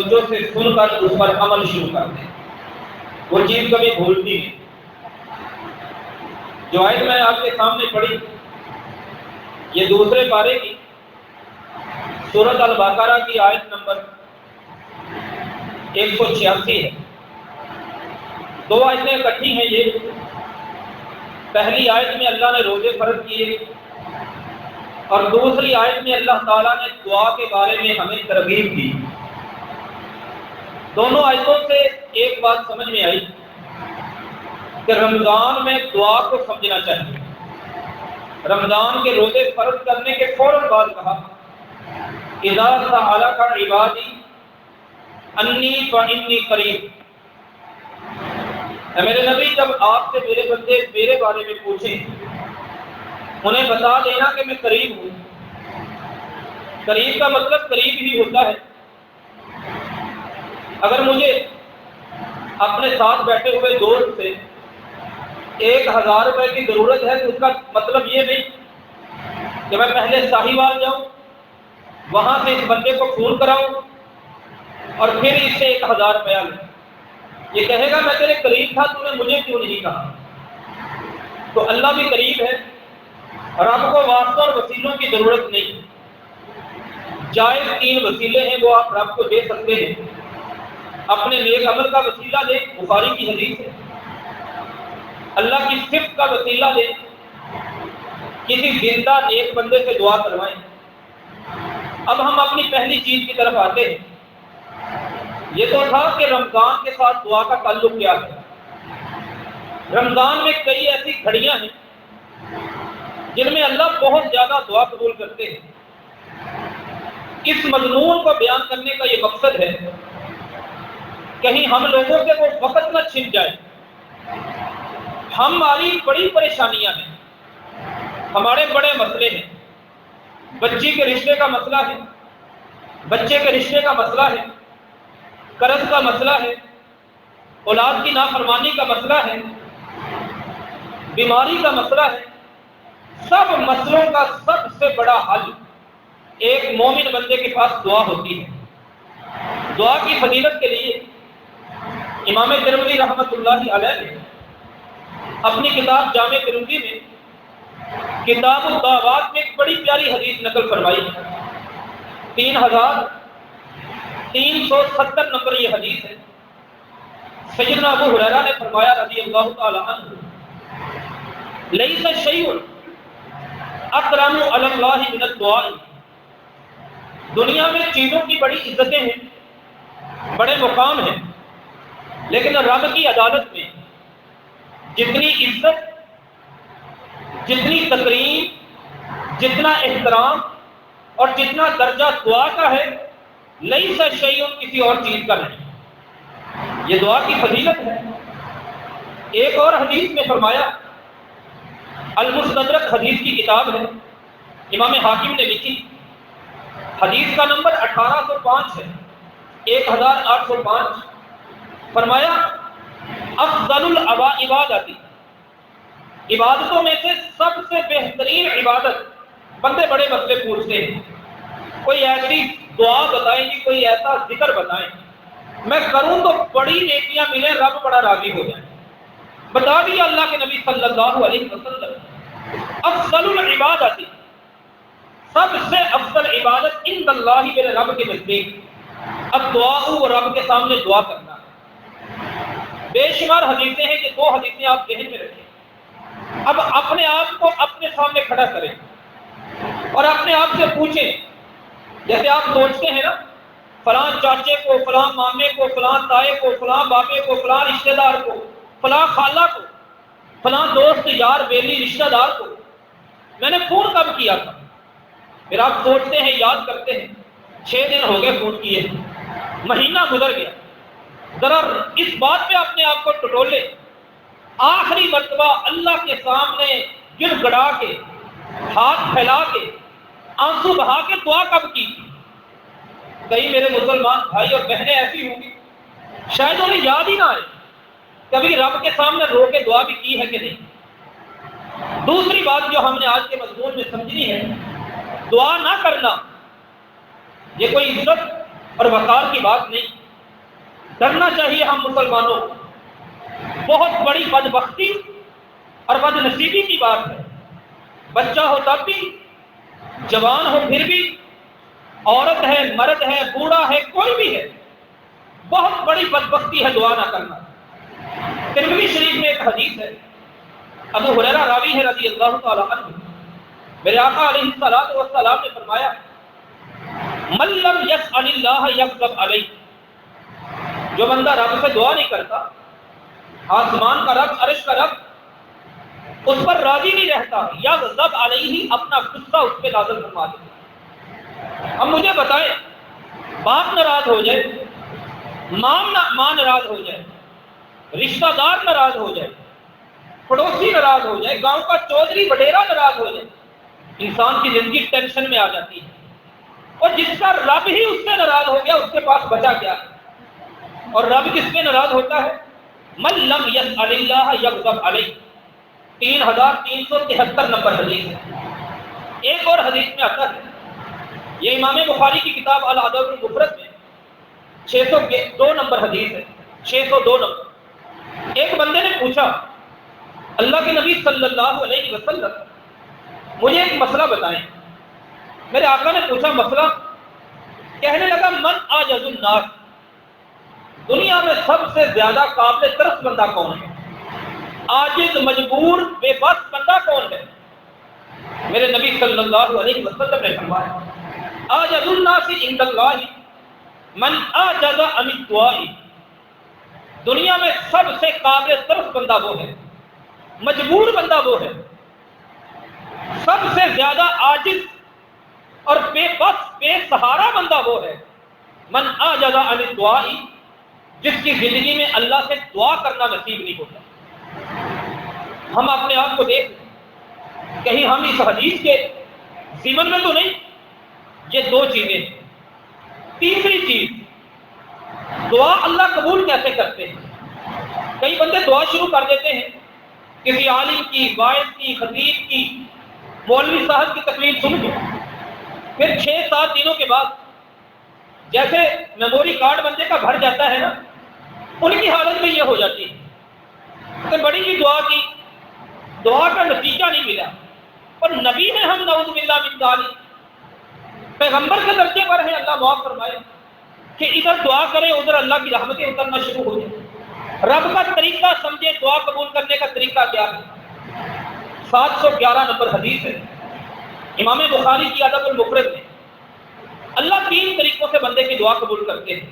توجہ سے سن کر اس پر عمل شروع کر دیں، وہ چیز کبھی بھولتی نہیں۔ جو آیت میں آپ کے سامنے پڑھی یہ دوسرے پارے کی سورۃ البقرہ کی آیت نمبر 186 ہے۔ دو آیتیں اکٹھی ہیں یہ۔ پہلی آیت میں اللہ نے روزے فرض کیے اور دوسری آیت میں اللہ تعالیٰ نے دعا کے بارے میں ہمیں ترغیب دی۔ دونوں آیتوں سے ایک بات سمجھ میں آئی کہ رمضان میں دعا کو سمجھنا چاہیے۔ رمضان کے روزے فرض کرنے کے فوراً بعد کہا اذا سألک عبادی انی فإنی قریب، اے میرے نبی جب آپ سے میرے بندے میرے بارے میں پوچھیں انہیں بتا دینا کہ میں قریب ہوں۔ قریب کا مطلب قریب ہی ہوتا ہے۔ اگر مجھے اپنے ساتھ بیٹھے ہوئے دوست سے 1000 روپے کی ضرورت ہے تو اس کا مطلب یہ نہیں کہ میں پہلے ساہیوال جاؤں، وہاں سے اس بندے کو فون کراؤں اور پھر اس سے 1000 روپیہ لوں۔ یہ کہے گا میں تیرے قریب تھا، تو نے مجھے کیوں نہیں کہا؟ تو اللہ بھی قریب ہے اور آپ کو واسطوں اور وسیلوں کی ضرورت نہیں۔ جائز 3 وسیلے ہیں وہ آپ رب کو دے سکتے ہیں۔ اپنے نیک عمل کا وسیلہ دیں، بخاری کی حدیث ہے۔ اللہ کی صفت کا وسیلہ دیں، کسی زندہ نیک بندے سے دعا کروائیں۔ اب ہم اپنی پہلی چیز کی طرف آتے ہیں۔ یہ تو تھا کہ رمضان کے ساتھ دعا کا تعلق کیا ہے۔ رمضان میں کئی ایسی گھڑیاں ہیں جن میں اللہ بہت زیادہ دعا قبول کرتے ہیں۔ اس مضمون کو بیان کرنے کا یہ مقصد ہے کہیں ہم لوگوں سے وہ وقت نہ چھن جائے۔ ہماری بڑی پریشانیاں ہیں، ہمارے بڑے مسئلے ہیں۔ بچی کے رشتے کا مسئلہ ہے، بچے کے رشتے کا مسئلہ ہے، قرض کا مسئلہ ہے، اولاد کی نافرمانی کا مسئلہ ہے، بیماری کا مسئلہ ہے۔ سب مسئلوں کا سب سے بڑا حل ایک مومن بندے کے پاس دعا ہوتی ہے۔ دعا کی فضیلت کے لیے امام ترمذی رحمۃ اللہ علیہ نے اپنی کتاب جامع ترمذی میں کتاب الدعوات میں ایک بڑی پیاری حدیث نقل فرمائی۔ 3370 نمبر یہ حدیث ہے۔ سیدنا ابو ہریرہ نے فرمایا رضی اللہ تعالی عنہ، لیس شیء اکرم علی اللہ من الدعاء، دنیا میں چیزوں کی بڑی عزتیں ہیں، بڑے مقام ہیں، لیکن رب کی عدالت میں جتنی عزت، جتنی تکریم، جتنا احترام اور جتنا درجہ دعا کا ہے، لیس شیء کسی اور چیز کا نہیں۔ یہ دعا کی فضیلت ہے۔ ایک اور حدیث میں فرمایا، المستدرک حدیث کی کتاب ہے، امام حاکم نے لکھی، حدیث کا نمبر 1805 ہے، 1805۔ فرمایا افضل العبادات، عبادتوں میں سے سب سے بہترین عبادت، بندے بڑے مسئلے پوچھتے ہیں، کوئی ایسی دعا بتائیں جی، کوئی ایسا ذکر بتائیں میں کروں تو بڑی نیکیاں ملیں، رب بڑا راضی ہو جائے۔ بتا دیا اللہ کے نبی صلی اللہ علیہ وسلم، افضل العبادات، سب سے افضل عبادت عند اللہ، میرے رب کے نزدیک، الدعاء، وہ رب کے سامنے دعا کرنا۔ بے شمار حدیثیں ہیں، یہ 2 حدیثیں آپ ذہن میں رکھیں۔ اب اپنے آپ کو اپنے سامنے کھڑا کریں اور اپنے آپ سے پوچھیں، جیسے آپ سوچتے ہیں نا فلاں چاچے کو، فلاں مامے کو، فلاں تائے کو، فلاں بابے کو، فلاں رشتہ دار کو، فلاں خالہ کو، فلاں دوست یار بیلی رشتہ دار کو میں نے فون کب کیا تھا؟ پھر آپ سوچتے ہیں، یاد کرتے ہیں، 6 دن ہو گئے فون کیے، مہینہ گزر گیا۔ ذرا اس بات پہ اپنے آپ کو ٹٹولے، آخری مرتبہ اللہ کے سامنے گر گڑا کے، ہاتھ پھیلا کے، آنسو بہا کے دعا کب کی تھی؟ کئی میرے مسلمان بھائی اور بہنیں ایسی ہوں گی شاید انہیں یاد ہی نہ آئے کبھی رب کے سامنے رو کے دعا بھی کی ہے کہ نہیں۔ دوسری بات جو ہم نے آج کے مضمون میں سمجھنی ہے، دعا نہ کرنا یہ کوئی عزت اور وقار کی بات نہیں. ڈرنا چاہیے ہم مسلمانوں کو. بہت بڑی بدبختی اور بد نصیبی کی بات ہے. بچہ ہو تب بھی، جوان ہو پھر بھی، عورت ہے، مرد ہے، بوڑھا ہے، کوئی بھی ہے، بہت بڑی بدبختی ہے دعا نہ کرنا. ترمذی شریف میں ایک حدیث ہے، ابو ہریرہ راوی ہے رضی اللہ تعالی عنہ. میرے آقا علیہ الصلوۃ والسلام نے فرمایا من لم یسأل اللہ یغضب علیہ. جو بندہ رب سے دعا نہیں کرتا، آسمان کا رب، عرش کا رب اس پر راضی نہیں رہتا، یغضب علیہ، اپنا غصہ اس پہ نازل فرما دیتا. اب مجھے بتائیں، باپ ناراض ہو جائے، ماں ناراض ہو جائے، رشتہ دار ناراض ہو جائے، پڑوسی ناراض ہو جائے، گاؤں کا چودھری وڈیرا ناراض ہو جائے، انسان کی زندگی ٹینشن میں آ جاتی ہے. اور جس کا رب ہی اس سے ناراض ہو گیا، اس کے پاس بچا کیا؟ اور رب کس پہ ناراض ہوتا ہے؟ من لم یسأل اللہ یغضب علیہ. 3373 نمبر حدیث ہے. ایک اور حدیث میں آتا ہے، یہ امام بخاری کی کتاب الادب المفرد میں 602 نمبر حدیث ہے، 602 نمبر. ایک بندے نے پوچھا اللہ کے نبی صلی اللہ علیہ وسلم مجھے ایک مسئلہ بتائیں. میرے آقا نے پوچھا مسئلہ؟ کہنے لگا من اعجز الناس، دنیا میں سب سے زیادہ قابل ترس بندہ کون ہے؟ عاجز، مجبور، بے بس بندہ کون ہے؟ میرے نبی صلی اللہ علیہ وسلم نے فرمایا اعجز الناس عند اللہ من اعجز عن الدعاء. دنیا میں سب سے قابل ترس بندہ وہ ہے، مجبور بندہ وہ ہے، سب سے زیادہ عاجز اور بے بس، بے سہارا بندہ وہ ہے من اعجز عن الدعاء، جس کی زندگی میں اللہ سے دعا کرنا نصیب نہیں ہوتا. ہم اپنے آپ کو دیکھ، کہیں ہم اس حدیث کے ضمن میں تو نہیں. یہ دو چیزیں. تیسری چیز، دعا اللہ قبول کیسے کرتے ہیں؟ کئی بندے دعا شروع کر دیتے ہیں، کسی عالم کی، واعظ کی، خطیب کی، مولوی صاحب کی تقریر سن کے، پھر 6-7 دنوں کے بعد جیسے میموری کارڈ بندے کا بھر جاتا ہے نا، ان کی حالت میں یہ ہو جاتی ہے کہ بڑی ہی دعا کی، دعا کا نتیجہ نہیں ملا. اور نبی میں ہم نعوذ باللہ من ذالک پیغمبر کے درجے پر ہے، اللہ معاف فرمائے، کہ ادھر دعا کرے ادھر اللہ کی رحمتیں اترنا شروع ہو جائے. رب کا طریقہ سمجھے، دعا قبول کرنے کا طریقہ کیا ہے؟ 711 نمبر حدیث ہے امام بخاری کی ادب المفرد میں. اللہ 3 طریقوں سے بندے کی دعا قبول کرتے ہیں.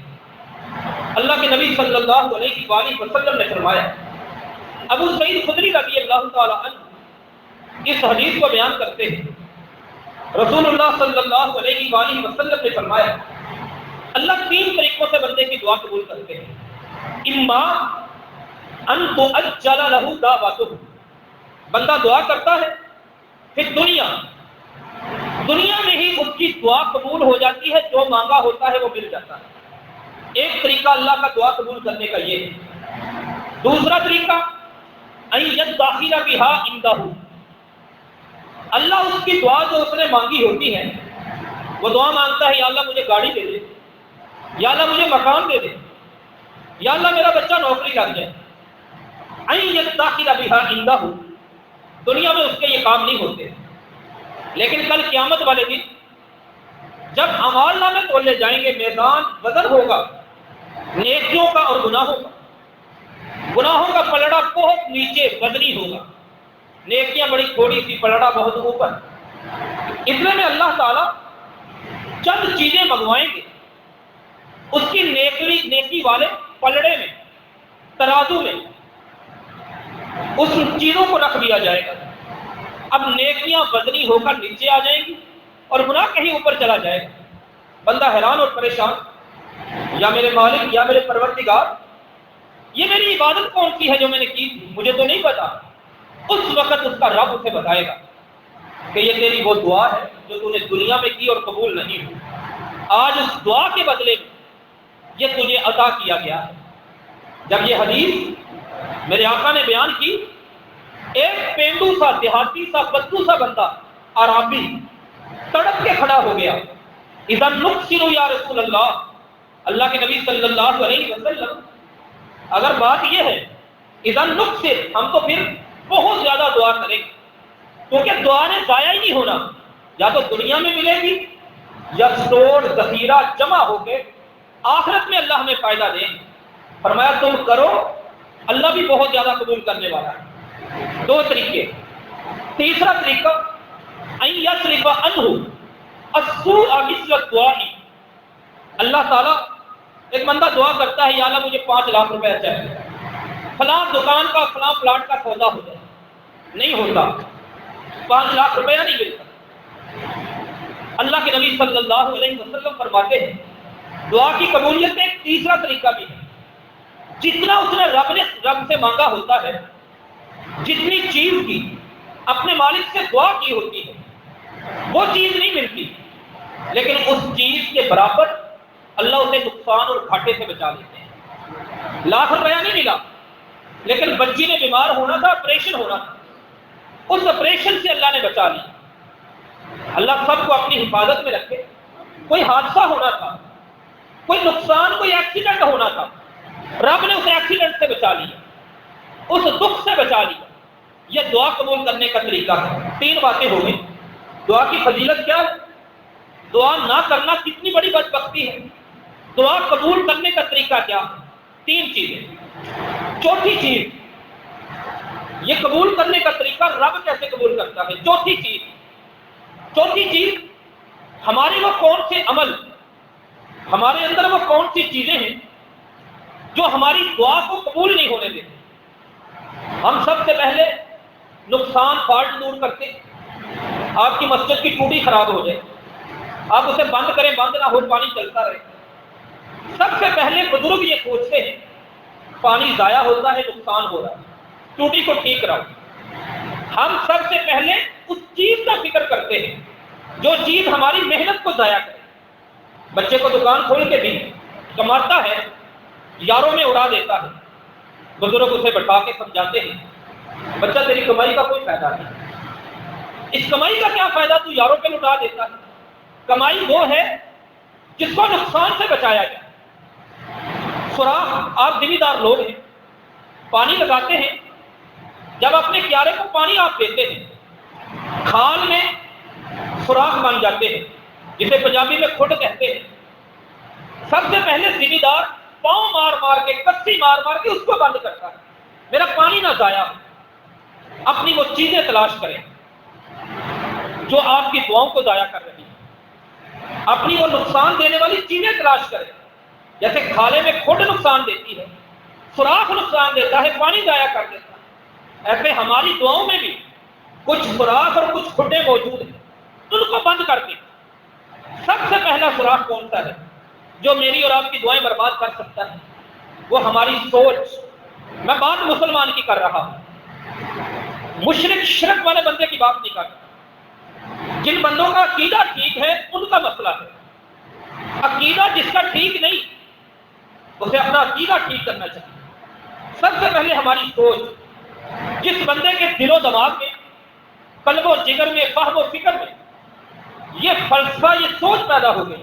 اللہ کے نبی صلی اللہ علیہ وآلہ وسلم نے فرمایا، ابو سعید خدری رضی اللہ تعالی عنہ اس حدیث کو بیان کرتے ہیں، رسول اللہ صلی اللہ علیہ وآلہ وسلم نے فرمایا اللہ 3 طریقوں سے بندے کی دعا قبول کرتے ہیں. اما ان تؤجل له دعوته، بندہ دعا کرتا ہے، پھر دنیا میں ہی اس کی دعا قبول ہو جاتی ہے، جو مانگا ہوتا ہے وہ مل جاتا ہے. ایک طریقہ اللہ کا دعا قبول کرنے کا یہ ہے. دوسرا طریقہ ان یدخر بها عنده، اللہ اس کی دعا جو اس نے مانگی ہوتی ہے، وہ دعا مانگتا ہے یا اللہ مجھے گاڑی دے دے، یا اللہ مجھے مکان دے دے، یا اللہ میرا بچہ نوکری لگ جائے. ان یدخر بها عنده، دنیا میں اس کے یہ کام نہیں ہوتے، لیکن کل قیامت والے دن جب اعمال نامے تولے جائیں گے، میدان وزن ہوگا نیکیوں کا اور گناہوں کا. گناہوں کا پلڑا بہت نیچے وزنی ہوگا، نیکیاں بڑی تھوڑی سی، پلڑا بہت اوپر. اتنے میں اللہ تعالیٰ چند چیزیں منگوائیں گے، اس کی نیکی والے پلڑے میں، ترازو میں اس چیزوں کو رکھ دیا جائے گا. اب نیکیاں وزنی ہو کر نیچے آ جائیں گی اور گناہ کہیں اوپر چلا جائے گا. بندہ حیران اور پریشان، یا میرے مالک، یا میرے پروردگار، یہ میری عبادت کون سی ہے جو میں نے کی تھی؟ مجھے تو نہیں پتا. اس وقت اس کا رب اسے بتائے گا کہ یہ تیری وہ دعا ہے جو تو نے دنیا میں کی اور قبول نہیں ہوئی. آج اس دعا کے بدلے میں یہ تجھے عطا کیا گیا ہے. جب یہ حدیث میرے آقا نے بیان کی، ایک پینڈو سا، دیہاتی سا، بدو سا بندہ عربی تڑپ کے کھڑا ہو گیا. اذا نقصر یا رسول اللہ، اللہ کے نبی صلی اللہ علیہ وسلم، اگر بات یہ ہے اذن نکثر، ہم تو پھر بہت زیادہ دعا کریں گے، کیونکہ دعا نے ضائع ہی نہیں ہونا، یا تو دنیا میں ملے گی یا سٹور ذخیرہ جمع ہو کے آخرت میں اللہ ہمیں فائدہ دیں۔ فرمایا تم کرو، اللہ بھی بہت زیادہ قبول کرنے والا ہے۔ دو طریقے۔ تیسرا طریقہ ان یصرف عنہ السوء مثل الدعاء، اللہ تعالیٰ، ایک بندہ دعا کرتا ہے یا اللہ مجھے 5 لاکھ روپے چاہیے، فلاں دکان کا فلاں پلاٹ کا سودا ہو جائے، نہیں ہوتا، 5 لاکھ روپیہ نہیں ملتا۔ اللہ کے نبی صلی اللہ علیہ وسلم فرماتے ہیں دعا کی قبولیت میں ایک تیسرا طریقہ بھی ہے، جتنا اس نے رب سے مانگا ہوتا ہے، جتنی چیز کی اپنے مالک سے دعا کی ہوتی ہے، وہ چیز نہیں ملتی، لیکن اس چیز کے برابر اللہ اسے نقصان اور گھاٹے سے بچا لیتے ہیں۔ لاکھ روپیہ نہیں ملا، لیکن بچی نے بیمار ہونا تھا، آپریشن ہونا تھا، اس آپریشن سے اللہ نے بچا لیا۔ اللہ سب کو اپنی حفاظت میں رکھے۔ کوئی حادثہ ہونا تھا، کوئی نقصان، کوئی ایکسیڈنٹ ہونا تھا، رب نے اسے ایکسیڈنٹ سے بچا لیا، اس دکھ سے بچا لیا۔ یہ دعا قبول کرنے کا طریقہ ہے۔ 3 باتیں ہو گئی۔ دعا کی فضیلت کیا ہے؟ دعا نہ کرنا کتنی بڑی بدبختی ہے۔ دعا قبول کرنے کا طریقہ کیا ہے؟ 3 چیزیں۔ چوتھی چیز، یہ قبول کرنے کا طریقہ رب کیسے قبول کرتا ہے؟ چوتھی چیز، ہمارے وہ کون سے عمل، ہمارے اندر وہ کون سی چیزیں ہیں جو ہماری دعا کو قبول نہیں ہونے دیتے۔ ہم سب سے پہلے نقصان فالٹ دور کرتے۔ آپ کی مسجد کی ٹوٹی خراب ہو جائے، آپ اسے بند کریں، بند نہ ہو، پانی چلتا رہے، سب سے پہلے بزرگ یہ سوچتے ہیں پانی ضائع ہوتا ہے، نقصان ہو رہا ہے، ٹوٹی کو ٹھیک کراؤ۔ ہم سب سے پہلے اس چیز کا فکر کرتے ہیں جو چیز ہماری محنت کو ضائع کرے۔ بچے کو دکان کھول کے بھی کماتا ہے، یاروں میں اڑا دیتا ہے، بزرگ اسے بٹھا کے سمجھاتے ہیں بچہ تیری کمائی کا کوئی فائدہ نہیں، اس کمائی کا کیا فائدہ، تو یاروں پہ لٹا دیتا ہے۔ کمائی وہ ہے جس کو نقصان سے بچایا جائے۔ سوراخ، آپ ذمہ دار لوگ ہیں، پانی لگاتے ہیں، جب اپنے کیارے کو پانی آپ دیتے ہیں، کھال میں سوراخ بن جاتے ہیں، جسے پنجابی میں کھڈ کہتے ہیں۔ سب سے پہلے ذمہ دار پاؤں مار مار کے، کسی مار مار کے اس کو بند کرتا ہے، میرا پانی نہ ضائع ہو۔ اپنی وہ چیزیں تلاش کریں جو آپ کی دعاؤں کو ضائع کر رہی ہیں، اپنی وہ نقصان دینے والی چیزیں تلاش کریں۔ جیسے کھالے میں کھڈ نقصان دیتی ہے، سوراخ نقصان دیتا ہے، پانی ضائع کر دیتا ہے، ایسے ہماری دعاؤں میں بھی کچھ سوراخ اور کچھ کھڈے موجود ہیں، ان کو بند کر کے۔ سب سے پہلا سوراخ کون سا ہے جو میری اور آپ کی دعائیں برباد کر سکتا ہے؟ وہ ہماری سوچ۔ میں بات مسلمان کی کر رہا ہوں، مشرک شرک والے بندے کی بات نہیں کر رہا۔ جن بندوں کا عقیدہ ٹھیک ہے ان کا مسئلہ ہے، عقیدہ جس کا ٹھیک نہیں اسے اپنا عقیدہ ٹھیک کرنا چاہیے۔ سب سے پہلے ہماری سوچ۔ جس بندے کے دل و دماغ میں، قلب و جگر میں، فہم و فکر میں یہ فلسفہ، یہ سوچ پیدا ہو گئی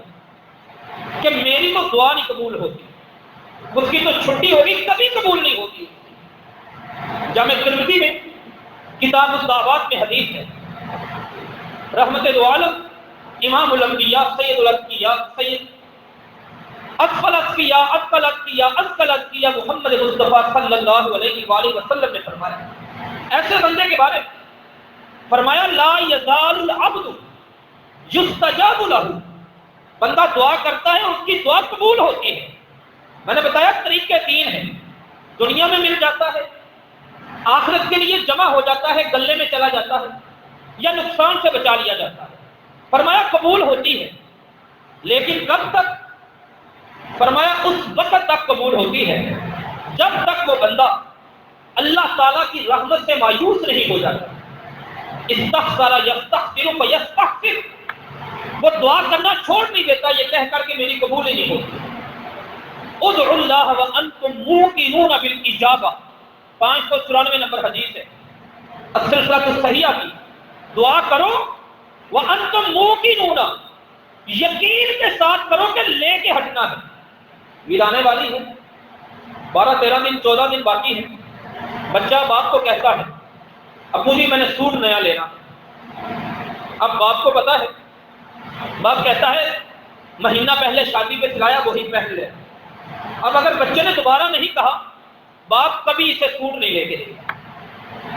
کہ میری تو دعا نہیں قبول ہوتی، اس کی تو چھٹی ہوگی، کبھی قبول نہیں ہوتی۔ جامع ترمذی میں کتاب الدعوات میں حدیث ہے، رحمت العالم امام الانبیاء سید الانبیاء سید افضل الانبیاء محمد مصطفیٰ صلی اللہ علیہ وآلہ وسلم نے فرمایا ایسے بندے کے بارے میں، فرمایا لا یزال العبد یستجاب لہ، بندہ دعا کرتا ہے اس کی دعا قبول ہوتی ہے۔ میں نے بتایا طریقے 3 ہیں، دنیا میں مل جاتا ہے، آخرت کے لیے جمع ہو جاتا ہے، گلے میں چلا جاتا ہے، یا نقصان سے بچا لیا جاتا ہے۔ فرمایا قبول ہوتی ہے، لیکن کب تک؟ فرمایا اس وقت تک قبول ہوتی ہے جب تک وہ بندہ اللہ تعالیٰ کی رحمت سے مایوس نہیں ہو جاتا۔ استغفر یستغفر فیستغفر، وہ دعا کرنا چھوڑ نہیں دیتا یہ کہہ کر کے میری قبول ہی نہیں ہوتی۔ ادعوا اللہ وانتم موقنون بالاجابہ، 594 نمبر حدیث ہے السلسلہ الصحیحہ کی۔ دعا کرو وانتم موقنون، یقین کے ساتھ کرو کہ لے کے ہٹنا ہے، عید آنے والی ہے، 12-13 دن 14 دن باقی ہے. بچہ باپ کو کہتا ہے ابو جی میں نے سوٹ نیا لینا. اب باپ کو پتا ہے، باپ کہتا ہے مہینہ پہلے شادی پہ سلایا وہی پہن لے. اب اگر بچے نے دوبارہ نہیں کہا باپ کبھی اسے سوٹ نہیں لے کے دے.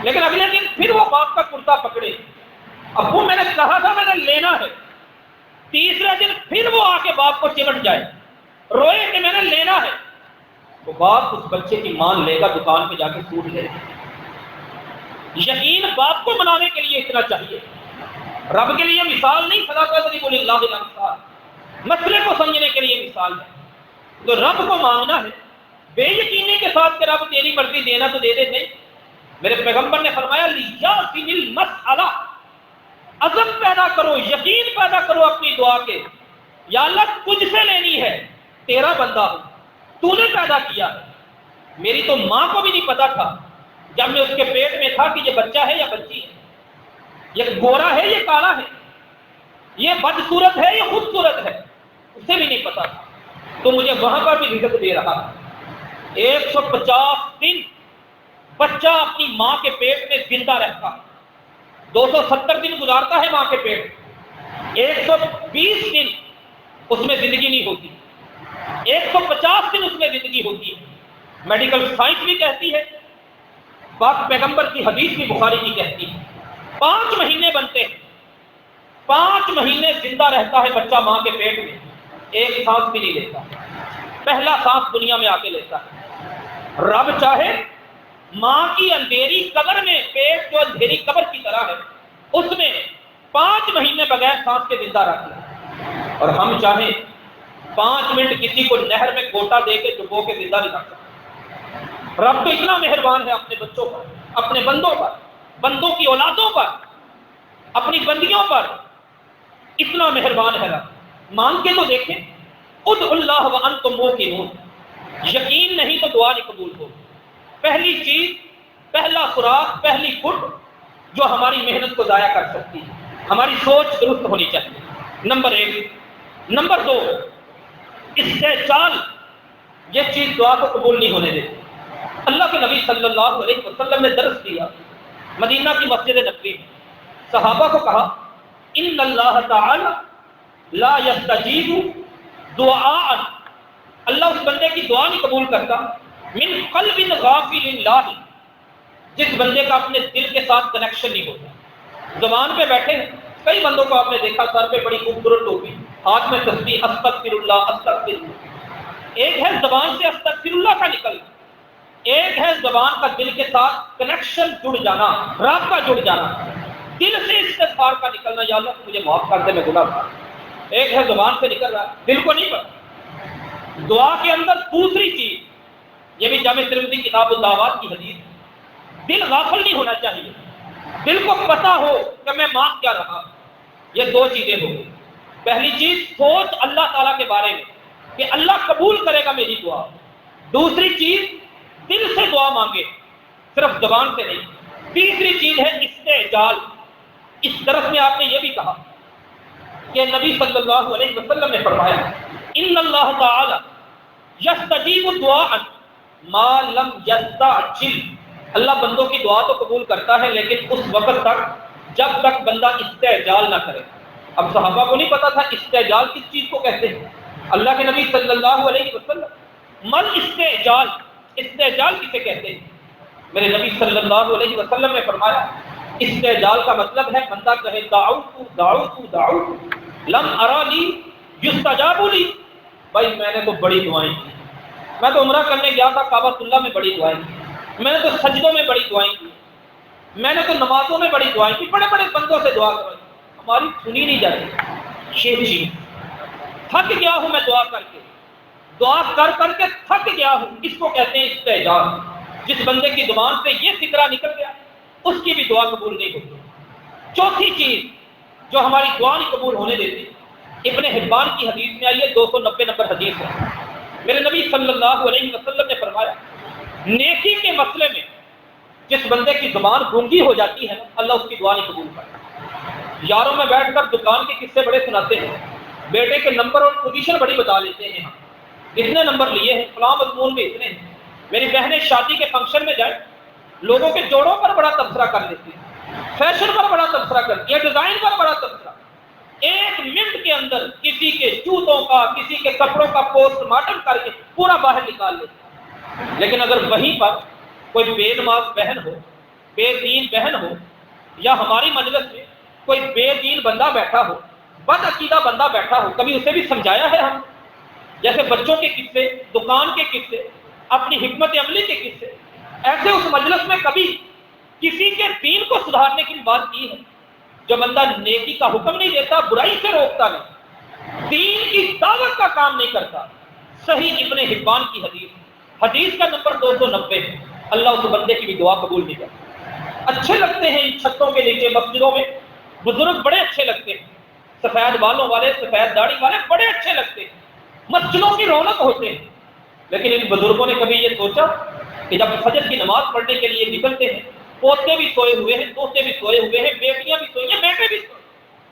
لیکن اگلے دن پھر وہ باپ کا کرتا پکڑے، ابو میں نے کہا تھا میں نے لینا ہے. تیسرے دن پھر وہ آ کے باپ کو چمٹ جائے، روئے کہ میں نے لینا ہے، تو باپ اس بچے کی مان لے گا، دکان پہ جا کے سوٹ لے گا. یقین باپ کو منانے کے لیے اتنا چاہیے. رب کے لیے مثال نہیں، صلی اللہ علیہ وسلم مسئلے کو سمجھنے کے لیے مثال ہے. تو رب کو مانگنا ہے بے یقینی کے ساتھ کہ رب تیری مرضی دینا تو دے دے. نہیں، میرے پیغمبر نے فرمایا لیاسن المسألہ، عزم پیدا کرو، یقین پیدا کرو اپنی دعا کے. یا اللہ تجھ سے لینی ہے، تیرا بندہ ہوں، تو نے پیدا کیا ہے. میری تو ماں کو بھی نہیں پتا تھا جب میں اس کے پیٹ میں تھا کہ یہ بچہ ہے یا بچی ہے، یہ گورا ہے یہ کالا ہے، یہ بدصورت ہے یہ خوبصورت ہے، اسے بھی نہیں پتا تھا. تو مجھے وہاں پر بھی رزق دے رہا ہے. 150 دن بچہ اپنی ماں کے پیٹ میں زندہ رہتا ہے، 270 دن گزارتا ہے ماں کے پیٹ، 120 دن اس میں زندگی نہیں ہوتی، 150 دن اس میں زندگی ہوتی ہے. میڈیکل سائنس بھی کہتی ہے، پاک پیغمبر کی حدیث بھی بخاری کی کہتی ہے 5 مہینے بنتے ہیں، 5 مہینے زندہ رہتا ہے بچہ ماں کے پیٹ میں، ایک سانس بھی نہیں لیتا، پہلا سانس دنیا میں آ کے لیتا ہے. رب چاہے ماں کی اندھیری قبر میں، پیٹ جو اندھیری قبر کی طرح ہے اس میں 5 مہینے بغیر سانس کے زندہ رکھ لیں، اور ہم چاہیں 5 منٹ کسی کو نہر میں گوٹا دے کے ڈبو کے زندہ نہیں رکھ سکتے. رب تو اتنا مہربان ہے اپنے بچوں پر، اپنے بندوں پر، بندوں کی اولادوں پر، اپنی بندیوں پر اتنا مہربان ہے. رب مان کے تو دیکھیں، ادعوا اللہ وانتم موقنون، یقین نہیں تو دعا نہیں قبول ہو. پہلی چیز، پہلا خوراک، پہلی فٹ جو ہماری محنت کو ضائع کر سکتی ہے، ہماری سوچ درست ہونی چاہیے. نمبر 1. نمبر 2، استعجال، یہ چیز دعا کو قبول نہیں ہونے دیتی. اللہ کے نبی صلی اللہ علیہ وسلم نے درس دیا مدینہ کی مسجد نبوی میں. صحابہ کو کہا ان اللہ تعالی لا یستجیب دعاء، اللہ اس بندے کی دعا نہیں قبول کرتا من قلب غافل اللہ، جس بندے کا اپنے دل کے ساتھ کنیکشن نہیں ہوتا. زبان پہ بیٹھے ہیں، کئی بندوں کو آپ نے دیکھا سر پہ بڑی خوبصورت ٹوپی، ہاتھ میں تسبیح استغفر اللہ استغفر اللہ. ایک ہے زبان سے استغفر اللہ کا نکلنا، ایک ہے زبان کا دل کے ساتھ کنیکشن جڑ جانا، رابطہ جڑ جانا، دل سے استغفار کا نکلنا، یا اللہ مجھے معاف کر دے میں گناہ گار. ایک ہے زبان سے نکل رہا، دل کو نہیں پتا. دعا کے اندر دوسری چیز، یہ بھی جامع ترمذی کتاب الدعوات کی حدیث، دل غافل نہیں ہونا چاہیے، دل کو پتا ہو کہ میں مانگ کیا رہا. یہ 2 چیزیں ہو گئی. پہلی چیز سوچ اللہ تعالیٰ کے بارے میں کہ اللہ قبول کرے گا میری دعا. دوسری چیز دل سے دعا مانگے، صرف زبان سے نہیں. تیسری چیز ہے استعجال. اس درس میں آپ نے یہ بھی کہا کہ نبی صلی اللہ علیہ وسلم نے فرمایا ان اللہ تعالی یستجیب دعاء ما لم یستعجل، اللہ بندوں کی دعا تو قبول کرتا ہے لیکن اس وقت تک جب تک بندہ استعجال نہ کرے. اب صحابہ کو نہیں پتا تھا استعجال کس چیز کو کہتے ہیں. اللہ کے نبی صلی اللہ علیہ وسلم من استعجال، استعجال کسے کہتے ہیں؟ میرے نبی صلی اللہ علیہ وسلم نے فرمایا استعجال کا مطلب ہے بندہ کہے دعوت دعوت دعوت لم ارا لی یستجاب لی. بھائی میں نے تو بڑی دعائیں کی، میں تو عمرہ کرنے گیا تھا کعبۃ اللہ میں بڑی دعائیں کی، میں نے تو سجدوں میں بڑی دعائیں کی، میں نے تو نمازوں میں بڑی دعائیں کی، بڑے بڑے بندوں سے دعا کروائی، ہماری سنی نہیں جاتی. یہ چیز تھک گیا ہوں میں دعا کر کے، دعا کر کر کے تھک گیا ہوں، اس کو کہتے ہیں استعجال. جس بندے کی زبان سے یہ فکرہ نکل گیا اس کی بھی دعا قبول نہیں ہوتی. چوتھی چیز جو ہماری دعا نہیں قبول ہونے دیتی، ابن حبان کی حدیث میں آئی ہے، 290 نمبر حدیث ہے. میرے نبی صلی اللہ علیہ وسلم نے فرمایا نیکی کے مسئلے میں جس بندے کی زبان گونگی ہو جاتی ہے اللہ اس کی دعا نہیں قبول کرتا. یاروں میں بیٹھ کر دکان کے قصے بڑے سناتے ہیں، بیٹے کے نمبر اور پوزیشن بڑی بتا لیتے ہیں، اتنے نمبر لیے ہیں، فلاں مضمون میں اتنے ہیں۔ میری بہنیں شادی کے فنکشن میں جائیں، لوگوں کے جوڑوں پر بڑا تبصرہ کر لیتی ہیں، فیشن پر بڑا تبصرہ کرتی ہیں، ڈیزائن پر بڑا تبصرہ، 1 منٹ کے اندر کسی کے جوتوں کا، کسی کے کپڑوں کا پوسٹ مارٹم کر کے پورا باہر نکال لیتے ہیں۔ لیکن اگر وہیں پر کوئی بے نماز بہن ہو، بے دین بہن ہو، یا ہماری مجلس میں کوئی بے دین بندہ بیٹھا ہو، بد عقیدہ بندہ بیٹھا ہو، کبھی اسے بھی سمجھایا ہے ہم؟ جیسے بچوں کے قصے، دکان کے قصے، اپنی حکمت عملی کے قصے، ایسے اس مجلس میں کبھی کسی کے دین کو سدھارنے کی بات کی ہے؟ جو بندہ نیکی کا حکم نہیں دیتا، برائی سے روکتا نہیں، دین کی دعوت کا کام نہیں کرتا۔ صحیح ابن حبان کی حدیث کا نمبر 290 ہے، اللہ اس بندے کی بھی دعا قبول نہیں کرتا۔ اچھے لگتے ہیں ان چھتوں کے نیچے مسجدوں میں بزرگ، بڑے اچھے لگتے ہیں، سفید بالوں والے، سفید داڑھی والے بڑے اچھے لگتے ہیں، مسجدوں کی رونق ہوتے ہیں۔ لیکن ان بزرگوں نے کبھی یہ سوچا کہ جب فجر کی نماز پڑھنے کے لیے نکلتے ہیں، پوتے بھی سوئے ہوئے ہیں، دوتے بھی سوئے ہوئے ہیں، بیٹیاں بھی سوئی ہیں، بیٹے بھی سوئے،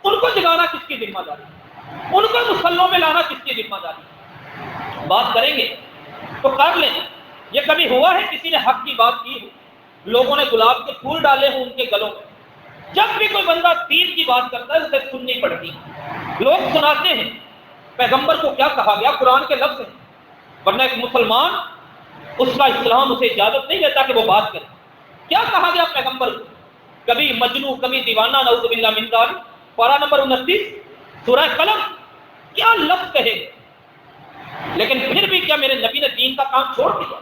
ان کو جگانا کس کی ذمہ داری؟ ان کو مصلوں میں لانا کس کی ذمہ داری؟ بات کریں گے تو کر لیں۔ یہ کبھی ہوا ہے کسی نے حق کی بات کی ہو، لوگوں نے گلاب کے پھول ڈالے ہوں ان کے گلوں میں؟ جب بھی کوئی بندہ دین کی بات کرتا ہے اسے سننی پڑتی، لوگ سناتے ہیں پیغمبر کو کیا کہا گیا، قرآن کے لفظ ہیں، ورنہ ایک مسلمان اس کا اسلام اسے اجازت نہیں دیتا کہ وہ بات کرے۔ کیا کہا گیا پیغمبر کو؟ کبھی مجنو، کبھی دیوانہ، نعوذ باللہ من ذالک، پارہ نمبر 29 سورہ قلم، کیا لفظ کہے گے؟ لیکن پھر بھی کیا میرے نبی نے دین کا کام چھوڑ دیا؟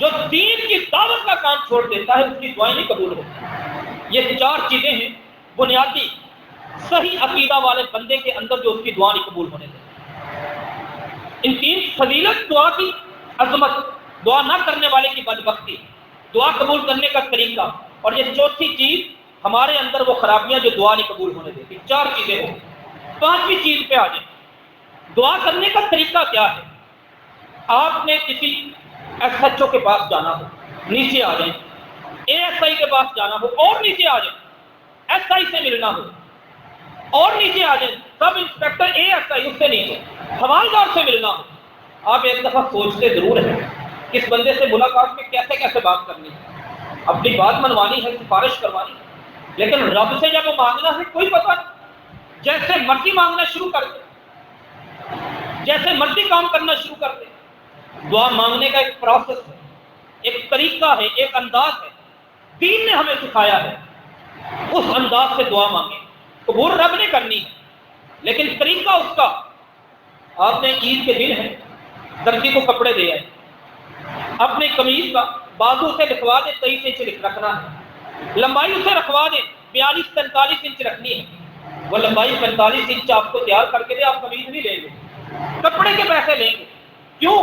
جو دین کی دعوت کا کام چھوڑ دیتا ہے اس کی دعائیں نہیں قبول ہوتی۔ یہ 4 چیزیں ہیں بنیادی صحیح عقیدہ والے بندے کے اندر جو اس کی دعا نہیں قبول ہونے دیتی۔ ان 3 فضیلت، دعا کی عظمت، دعا نہ کرنے والے کی بدبختی، دعا قبول کرنے کا طریقہ، اور یہ 4تھی چیز ہمارے اندر وہ خرابیاں جو دعا نہیں قبول ہونے دیتی۔ 4 چیزیں ہوں۔ 5ویں چیز پہ آ جائیں، دعا کرنے کا طریقہ کیا ہے؟ آپ نے کسی SHO کے پاس جانا ہو، نیچے آ جائیں، ASI کے پاس جانا ہو اور نیچے آ جائیں، SI سے ملنا ہو اور نیچے آ جائیں، سب انسپیکٹر ASI اس سے نیچے، حوالدار سے ملنا ہو، آپ ایک دفعہ سوچتے ضرور ہیں کہ اس بندے سے ملاقات میں کیسے کیسے بات کرنی ہے، اپنی بات منوانی ہے، سفارش کروانی ہے، لیکن رب سے جب وہ مانگنا ہے کوئی پتہ نہیں، جیسے مرضی مانگنا شروع کر دے، جیسے مرضی کام کرنا شروع کر دے۔ دعا مانگنے کا ایک پروسیس ہے، ایک طریقہ ہے، ایک انداز ہے، دین نے ہمیں سکھایا ہے، اس انداز سے دعا مانگیں۔ قبول رب نے کرنی ہے، لیکن طریقہ اس کا، آپ نے عید کے دن ہے، درزی کو کپڑے دے آئے، اپنے قمیض کا بازو سے لکھوا دیں 23 انچ رکھنا ہے، لمبائی اسے رکھوا دیں 42-43 انچ رکھنی ہے، وہ لمبائی 45 انچ آپ کو تیار کر کے دے، آپ قمیض نہیں لیں گے، کپڑے کے پیسے لیں گے، کیوں؟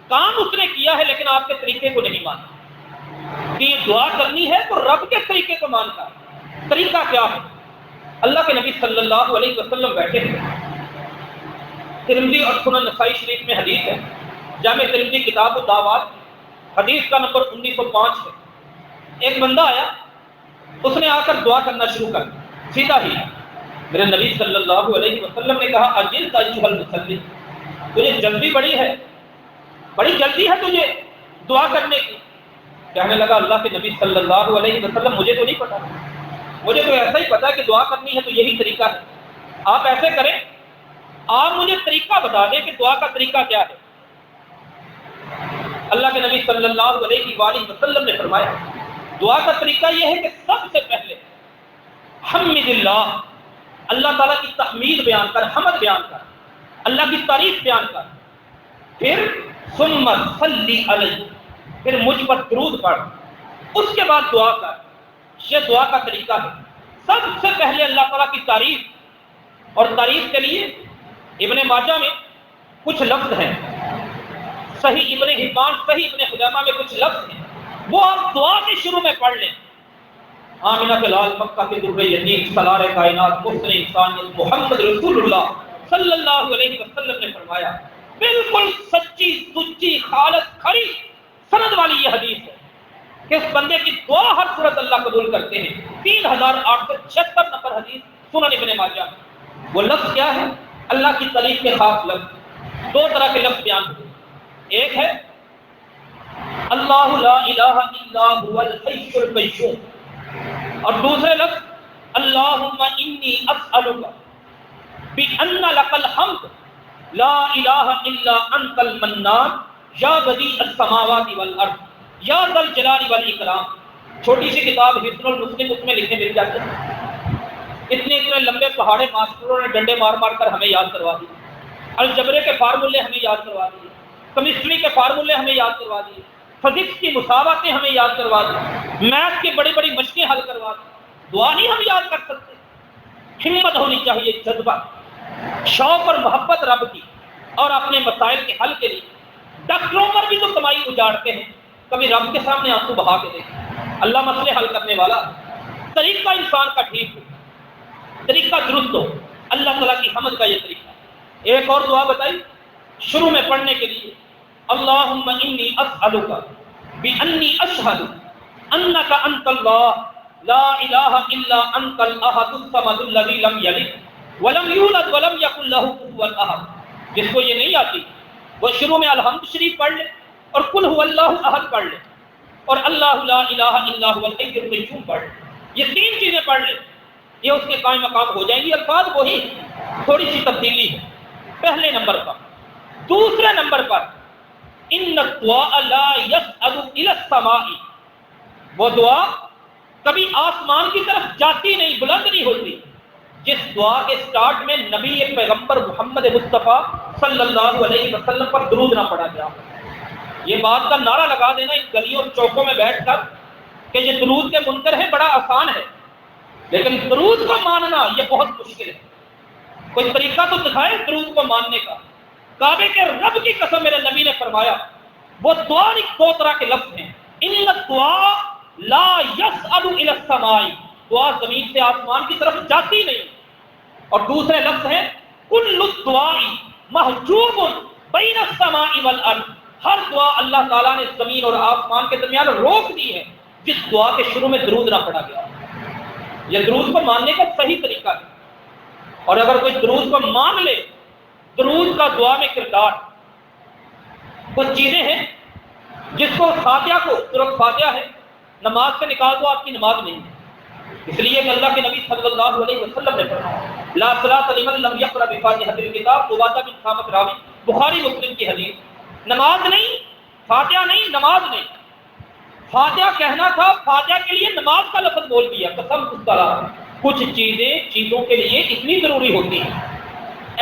کام اس نے کیا ہے لیکن آپ کے طریقے کو نہیں مانا کہ یہ دعا کرنی ہے تو رب کے طریقے کو مانتا ہے۔ طریقہ کیا ہے؟ اللہ کے نبی صلی اللہ علیہ وسلم بیٹھے ہیں، ترمذی اور سنن نسائی شریف میں حدیث ہے، جامع ترمذی کتاب الدعوات حدیث کا نمبر 1905 ہے۔ ایک بندہ آیا، اس نے آ کر دعا کرنا شروع کر دی، سیدھا ہی میرے نبی صلی اللہ علیہ وسلم نے کہا اجلت ایھا المصلی، تجھے جلدی بڑی ہے، بڑی جلدی ہے تجھے دعا کرنے کی۔ کہنے لگا اللہ کے نبی صلی اللہ علیہ وسلم مجھے تو نہیں پتا، مجھے تو ایسا ہی پتا کہ دعا کرنی ہے تو یہی طریقہ ہے، آپ ایسے کریں، آپ مجھے طریقہ بتا دیں کہ دعا کا طریقہ کیا ہے۔ اللہ کے نبی صلی اللہ علیہ وآلہ وسلم نے فرمایا دعا کا طریقہ یہ ہے کہ سب سے پہلے حمد اللہ، اللہ تعالیٰ کی تحمید بیان کر، حمد بیان کر، اللہ کی تعریف بیان کر، پھر ثم صلی علیہ، پھر مجھ پر درود پڑھ، اس کے بعد دعا کر۔ یہ دعا کا طریقہ ہے، سب سے پہلے اللہ تعالیٰ کی تعریف، اور تعریف کے لیے ابن ماجہ میں کچھ لفظ ہیں، صحیح ابن حبان، صحیح ابن خزیمہ میں کچھ لفظ ہیں، وہ آپ دعا کے شروع میں پڑھ لیں۔ آمینہ کے لال مکہ کے در یتیم سالار کائنات محسن انسانیت محمد رسول اللہ صلی اللہ علیہ وسلم نے فرمایا، بالکل سچی سچی خالص کھری سند والی یہ حدیث ہے کہ اس بندے کی دعا ہر صورت اللہ قبول کرتے ہیں۔ 3876 نمبر حدیث سنن ابن ماجہ۔ وہ لفظ کیا ہے؟ اللہ کی تعریف کے خاص لفظ، 2 طرح کے لفظ بیان ہوئے، ایک ہے اللہ لا الہ الا هو الحی القیوم، اور دوسرے لفظ اللہم انی اسألک بأن لک الحمد لا الہ الا انت المنان یا بدیع السماوات والارض یا ذا الجلال والاکرام۔ چھوٹی سی کتاب حصن المسلم، اس میں لکھے مل جاتے ہیں۔ اتنے لمبے پہاڑے ماسٹروں نے ڈنڈے مار مار کر ہمیں یاد کروا دی، الجبرے کے فارمولے ہمیں یاد کروا دیے، کیمسٹری کے فارمولے ہمیں یاد کروا دیے، فزکس کی مساواتیں ہمیں یاد کروا دی، میتھ کی بڑی بڑی مشقیں حل کروا دی۔ دعا نہیں ہم یاد کر سکتے؟ ہمت ہونی چاہیے، جذبہ، شوق اور محبت رب کی اور اپنے مسائل کے حل کے لیے۔ ڈاکٹروں پر بھی تو کمائی اجاڑتے ہیں، کبھی رب کے سامنے آنسو بہا کے دیکھیں، اللہ مسئلے حل کرنے والا۔ طریقہ انسان کا ٹھیک ہو، طریقہ درست ہو، اللہ تعالیٰ کی حمد کا یہ طریقہ۔ ایک اور دعا بتائی شروع میں پڑھنے کے لیے، اللہم انی اسألک بانی اشہد انک انت اللہ لا الہ الا انت الاحد الصمد الذی لم یلد ولم یولد ولم یکن لہ کفوا احد۔ جس کو یہ نہیں آتی وہ شروع میں الحمد شریف پڑھ لے اور قل هو اللہ احد پڑھ لے اور اللہ لا الہ الا هو الحی القیوم پڑھ لے۔ یہ تین چیزیں پڑھ لے، یہ اس کے قائم مقام ہو جائیں گی۔ الفاظ وہی، تھوڑی سی تبدیلی ہے پہلے نمبر پر۔ دوسرے نمبر پر ان الدعاء لا يصعد الى السماء، وہ دعا کبھی آسمان کی طرف جاتی نہیں، بلند نہیں ہوتی جس دعا کے سٹارٹ میں نبی پیغمبر محمد مصطفیٰ صلی اللہ علیہ وسلم پر درود نہ پڑھا گیا۔ یہ بات کا نعرہ لگا دینا ان گلیوں اور چوکوں میں بیٹھ کر کہ یہ درود کے منکر ہے، بڑا آسان ہے، لیکن درود کو ماننا یہ بہت مشکل ہے۔ کوئی طریقہ تو دکھائے درود کو ماننے کا۔ کعبے کے رب کی قسم میرے نبی نے فرمایا، وہ دعا نہیں، دو طرح کے لفظ ہیں، ان الدعاء لا يصعد الى السماء، دعا زمین سے آسمان کی طرف جاتی نہیں، اور دوسرے لفظ ہیں کل الدعاء محجوب بین السماء والارض، ہر دعا اللہ تعالیٰ نے زمین اور آسمان کے درمیان روک دی ہے جس دعا کے شروع میں درود نہ پڑھا گیا۔ یہ درود کو ماننے کا صحیح طریقہ ہے، اور اگر کوئی درود کو مان لے، درود کا دعا میں کردار، کچھ چیزیں ہیں جس کو فاتحہ کو، سورۃ فاتحہ ہے، نماز سے نکال دو آپ کی نماز نہیں ہے، اس لیے کہ اللہ کے نبی صلی اللہ علیہ وسلم نے فرمایا لا صلاۃ لمن لم یقرأ بفاتحۃ الکتاب، عبادہ بن صامت راوی، بخاری مسلم کی حدیث۔ نماز نہیں، فاتحہ نہیں، نماز نہیں، فاتحہ کہنا تھا، فاتحہ کے لیے نماز کا لفظ بول دیا، قسم خدا۔ کچھ چیزیں چیزوں کے لیے اتنی ضروری ہوتی ہیں،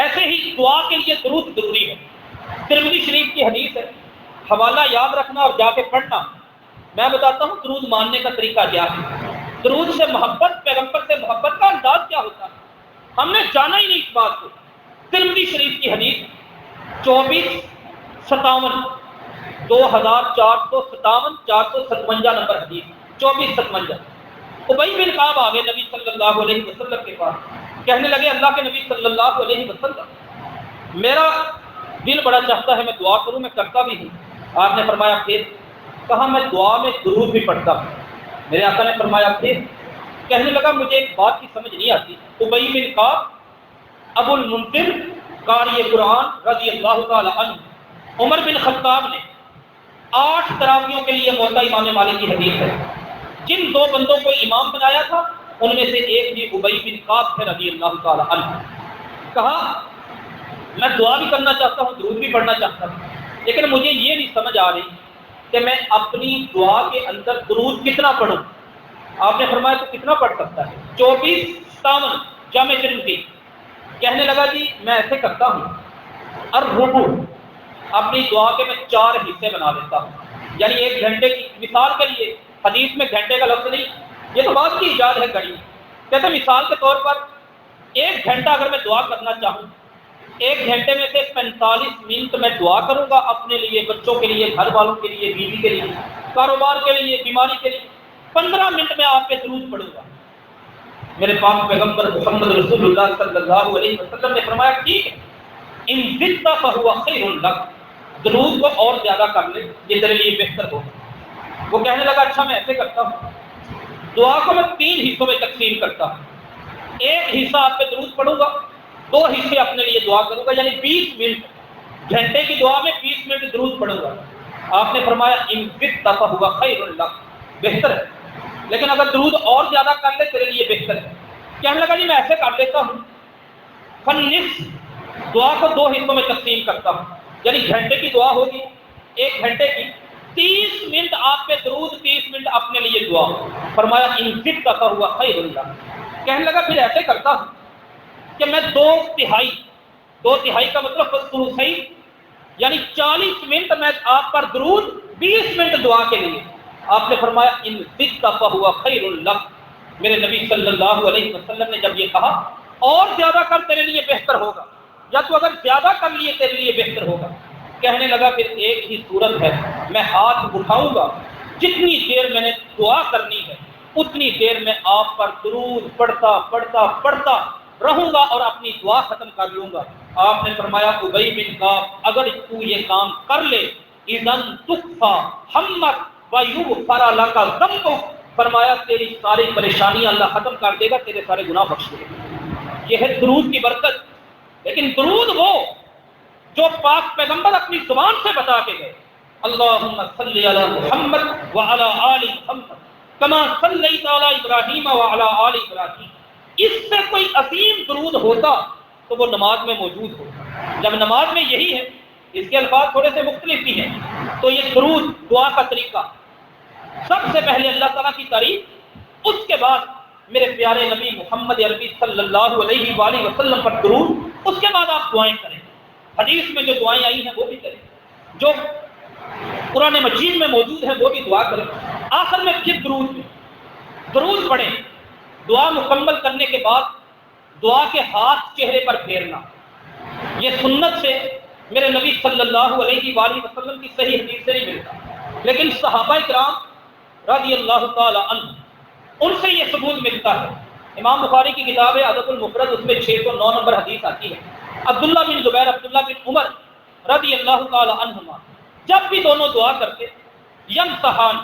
ایسے ہی دعا کے لیے درود ضروری ہے۔ ترمذی شریف کی حدیث ہے، حوالہ یاد رکھنا اور جا کے پڑھنا۔ میں بتاتا ہوں درود ماننے کا طریقہ کیا ہے، درود سے محبت، پیغمبر سے محبت کا انداز کیا ہوتا ہے، ہم نے جانا ہی نہیں اس بات کو۔ ترمذی شریف کی حدیث 2457، 2457 457 نمبر حدیث 2457۔ ابی بن کعب آگے نبی صلی اللہ علیہ وسلم کے پاس، کہنے لگے اللہ کے نبی صلی اللہ علیہ وسلم میرا دل بڑا چاہتا ہے میں دعا کروں، میں کرتا بھی ہوں۔ آپ نے فرمایا پھر؟ کہا میں دعا میں درود بھی پڑھتا ہوں۔ میرے آقا نے فرمایا پھر؟ کہنے لگا مجھے ایک بات کی سمجھ نہیں آتی۔ ابی بن کعب ابو المنذر قاری قرآن رضی اللہ تعالی عنہ، عمر بن خطاب نے 8 تراویحوں کے لیے موطا امام مالک کی حدیث ہے، جن 2 بندوں کو امام بنایا تھا ان میں سے ایک بھی ابی بن کعب تھے رضی اللہ تعالی عنہ۔ کہا میں دعا بھی کرنا چاہتا ہوں، درود بھی پڑھنا چاہتا ہوں، لیکن مجھے یہ نہیں سمجھ آ رہی کہ میں اپنی دعا کے اندر درود کتنا پڑھوں۔ آپ نے فرمایا تو کتنا پڑھ سکتا ہے؟ 2457 جامع ترمذی۔ کہنے لگا جی میں ایسے کرتا ہوں، الربع، اپنی دعا کے میں 4 حصے بنا دیتا ہوں، یعنی 1 گھنٹے کی، مثال کے لیے حدیث میں گھنٹے کا لفظ نہیں، یہ تو بات کی ایجاد ہے گھڑی، کہتے مثال کے طور پر 1 گھنٹہ اگر میں دعا کرنا چاہوں، 1 گھنٹے میں سے 45 منٹ میں دعا کروں گا اپنے لیے، بچوں کے لیے، گھر والوں کے لیے، بیوی کے لیے، کاروبار کے لیے، بیماری کے لیے۔ 15 منٹ میں آپ پہ درود پڑھوں گا۔ میرے پاک پیغمبر محمد رسول اللہ صلی اللہ علیہ وسلم نے فرمایا ٹھیک ہے، ان زدت فہو خیر لک، درود کو اور زیادہ کر لے، یہ تیرے لیے بہتر ہوگا۔ وہ کہنے لگا اچھا میں ایسے کرتا ہوں، دعا کو میں 3 حصوں میں تقسیم کرتا ہوں، 1 حصہ آپ پہ درود پڑھوں گا، 2 حصے اپنے لیے دعا کروں گا، یعنی 20 منٹ گھنٹے کی دعا میں 20 منٹ درود پڑھوں گا. آپ نے فرمایا ان زدت فہو خیر لک، بہتر ہے، لیکن اگر درود اور زیادہ کر لے تیرے لیے بہتر ہے. کہنے لگا جی میں ایسے کر لیتا ہوں، فالنصف، دعا کو 2 حصوں میں تقسیم کرتا ہوں، یعنی گھنٹے کی دعا ہوگی 1 گھنٹے کی، 30 منٹ آپ پہ درود، 30 منٹ اپنے لیے دعا. فرمایا ان زدت فہو خیر لک. کہنے لگا پھر ایسے کرتا ہوں کہ میں 2 تہائی کا مطلب ثلثی، یعنی 40 منٹ میں آپ پر درود، 20 منٹ دعا کے لیے. آپ نے فرمایا ان زدت فہو خیر لک. میرے نبی صلی اللہ علیہ وسلم نے جب یہ کہا اور زیادہ کر تیرے لیے بہتر ہوگا، یا تو اگر زیادہ کر لیے تیرے لیے بہتر ہوگا. کہنے لگا پھر ایک ہی صورت ہے، میں ہاتھ اٹھاؤں گا، جتنی دیر میں نے دعا کرنی ہے اتنی دیر میں آپ پر درود پڑھتا پڑھتا پڑھتا رہوں گا اور اپنی دعا ختم کر لوں گا. آپ نے فرمایا ابی بن کعب اگر تو یہ کام کر لے اذن تکفی ہمک ویغفر لک ذنبک، فرمایا تیری ساری پریشانیاں اللہ ختم کر دے گا، تیرے سارے گناہ بخش دے گا. یہ ہے درود کی برکت. لیکن درود وہ جو پاک پیغمبر اپنی زبان سے بتا کے گئے، اللہم صلی علی محمد وعلی آل محمد کما صلیت علی ابراہیم وعلی آل ابراہیم. اس سے کوئی عظیم درود ہوتا تو وہ نماز میں موجود ہوتا. جب نماز میں یہی ہے، اس کے الفاظ تھوڑے سے مختلف بھی ہیں، تو یہ درود دعا کا طریقہ، سب سے پہلے اللہ تعالیٰ کی تعریف، اس کے بعد میرے پیارے نبی محمد عربی صلی اللہ علیہ وآلہ وسلم پر درود، اس کے بعد آپ دعائیں کریں. حدیث میں جو دعائیں آئی ہیں وہ بھی کریں، جو قرآن مجید میں موجود ہیں وہ بھی دعا کریں. آخر میں پھر درود پڑھیں. دعا مکمل کرنے کے بعد دعا کے ہاتھ چہرے پر پھیرنا، یہ سنت سے میرے نبی صلی اللہ علیہ وآلہ وسلم کی صحیح حدیث سے نہیں ملتا، لیکن صحابہ کرام رضی اللہ تعالی عنہ ان سے یہ ثبوت ملتا ہے. امام بخاری کی کتاب ہے ادب المفرد، اس میں 609 نمبر حدیث آتی ہے. عبداللہ بن زبیر، عبداللہ بن عمر رضی اللہ تعالی عنہما جب بھی دونوں دعا کرتے، یمسحان،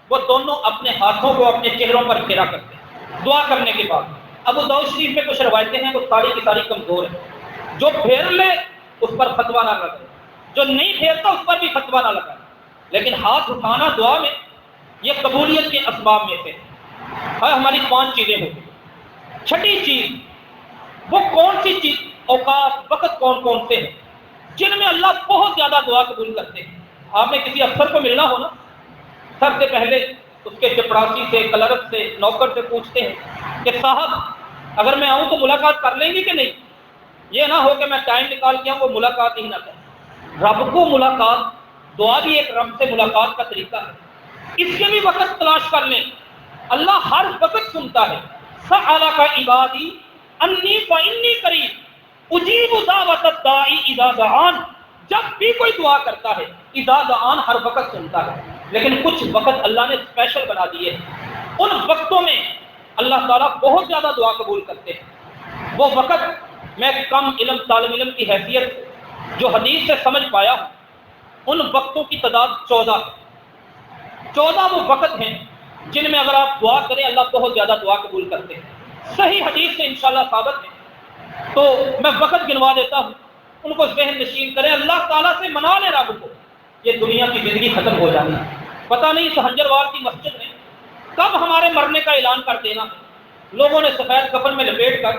وہ دونوں اپنے ہاتھوں کو اپنے چہروں پر پھیرا کرتے دعا کرنے کے بعد. ابو داؤد شریف میں کچھ روایتیں ہیں وہ ساری کی ساری کمزور ہیں. جو پھیر لے اس پر فتویٰ نہ لگائے، جو نہیں پھیرتا اس پر بھی فتویٰ نہ لگائے. لیکن ہاتھ اٹھانا دعا میں یہ قبولیت کے اسباب میں سے ہے. ہماری 5 چیزیں ہوتی. چھٹی چیز وہ کون سی چیز، اوقات، وقت کون کون سے ہیں جن میں اللہ بہت زیادہ دعا قبول کرتے ہیں. آپ نے کسی افسر کو ملنا ہو نا، سب سے پہلے اس کے چپڑاسی سے، کلرک سے، نوکر سے پوچھتے ہیں کہ صاحب اگر میں آؤں تو ملاقات کر لیں گے کہ نہیں. یہ نہ ہو کہ میں ٹائم نکال کے آؤں وہ ملاقات ہی نہ کریں. رب کو ملاقات، دعا بھی ایک رب سے ملاقات کا طریقہ ہے. اس کے بھی وقت تلاش کر لیں، اللہ ہر وقت سنتا ہے. سألک عبادی انی فإنی قریب اجیب دعوت الداعی اذا دعان. جب بھی کوئی دعا کرتا ہے اذا دعان ہر وقت سنتا ہے. لیکن کچھ وقت اللہ نے اسپیشل بنا دیے ہیں، ان وقتوں میں اللہ تعالیٰ بہت زیادہ دعا قبول کرتے ہیں. وہ وقت میں کم علم طالب علم کی حیثیت جو حدیث سے سمجھ پایا ہوں، ان وقتوں کی تعداد 14 ہے. 14 وہ وقت ہیں جن میں اگر آپ دعا کریں اللہ بہت زیادہ دعا قبول کرتے ہیں. صحیح حدیث سے انشاءاللہ ثابت ہے. تو میں وقت گنوا دیتا ہوں، ان کو ذہن نشین کریں. اللہ تعالیٰ سے منا لیں رب کو. یہ دنیا کی زندگی ختم ہو جانی ہے. پتہ نہیں اس ہنجروار کی مسجد میں کب ہمارے مرنے کا اعلان کر دینا ہے. لوگوں نے سفید کفن میں لپیٹ کر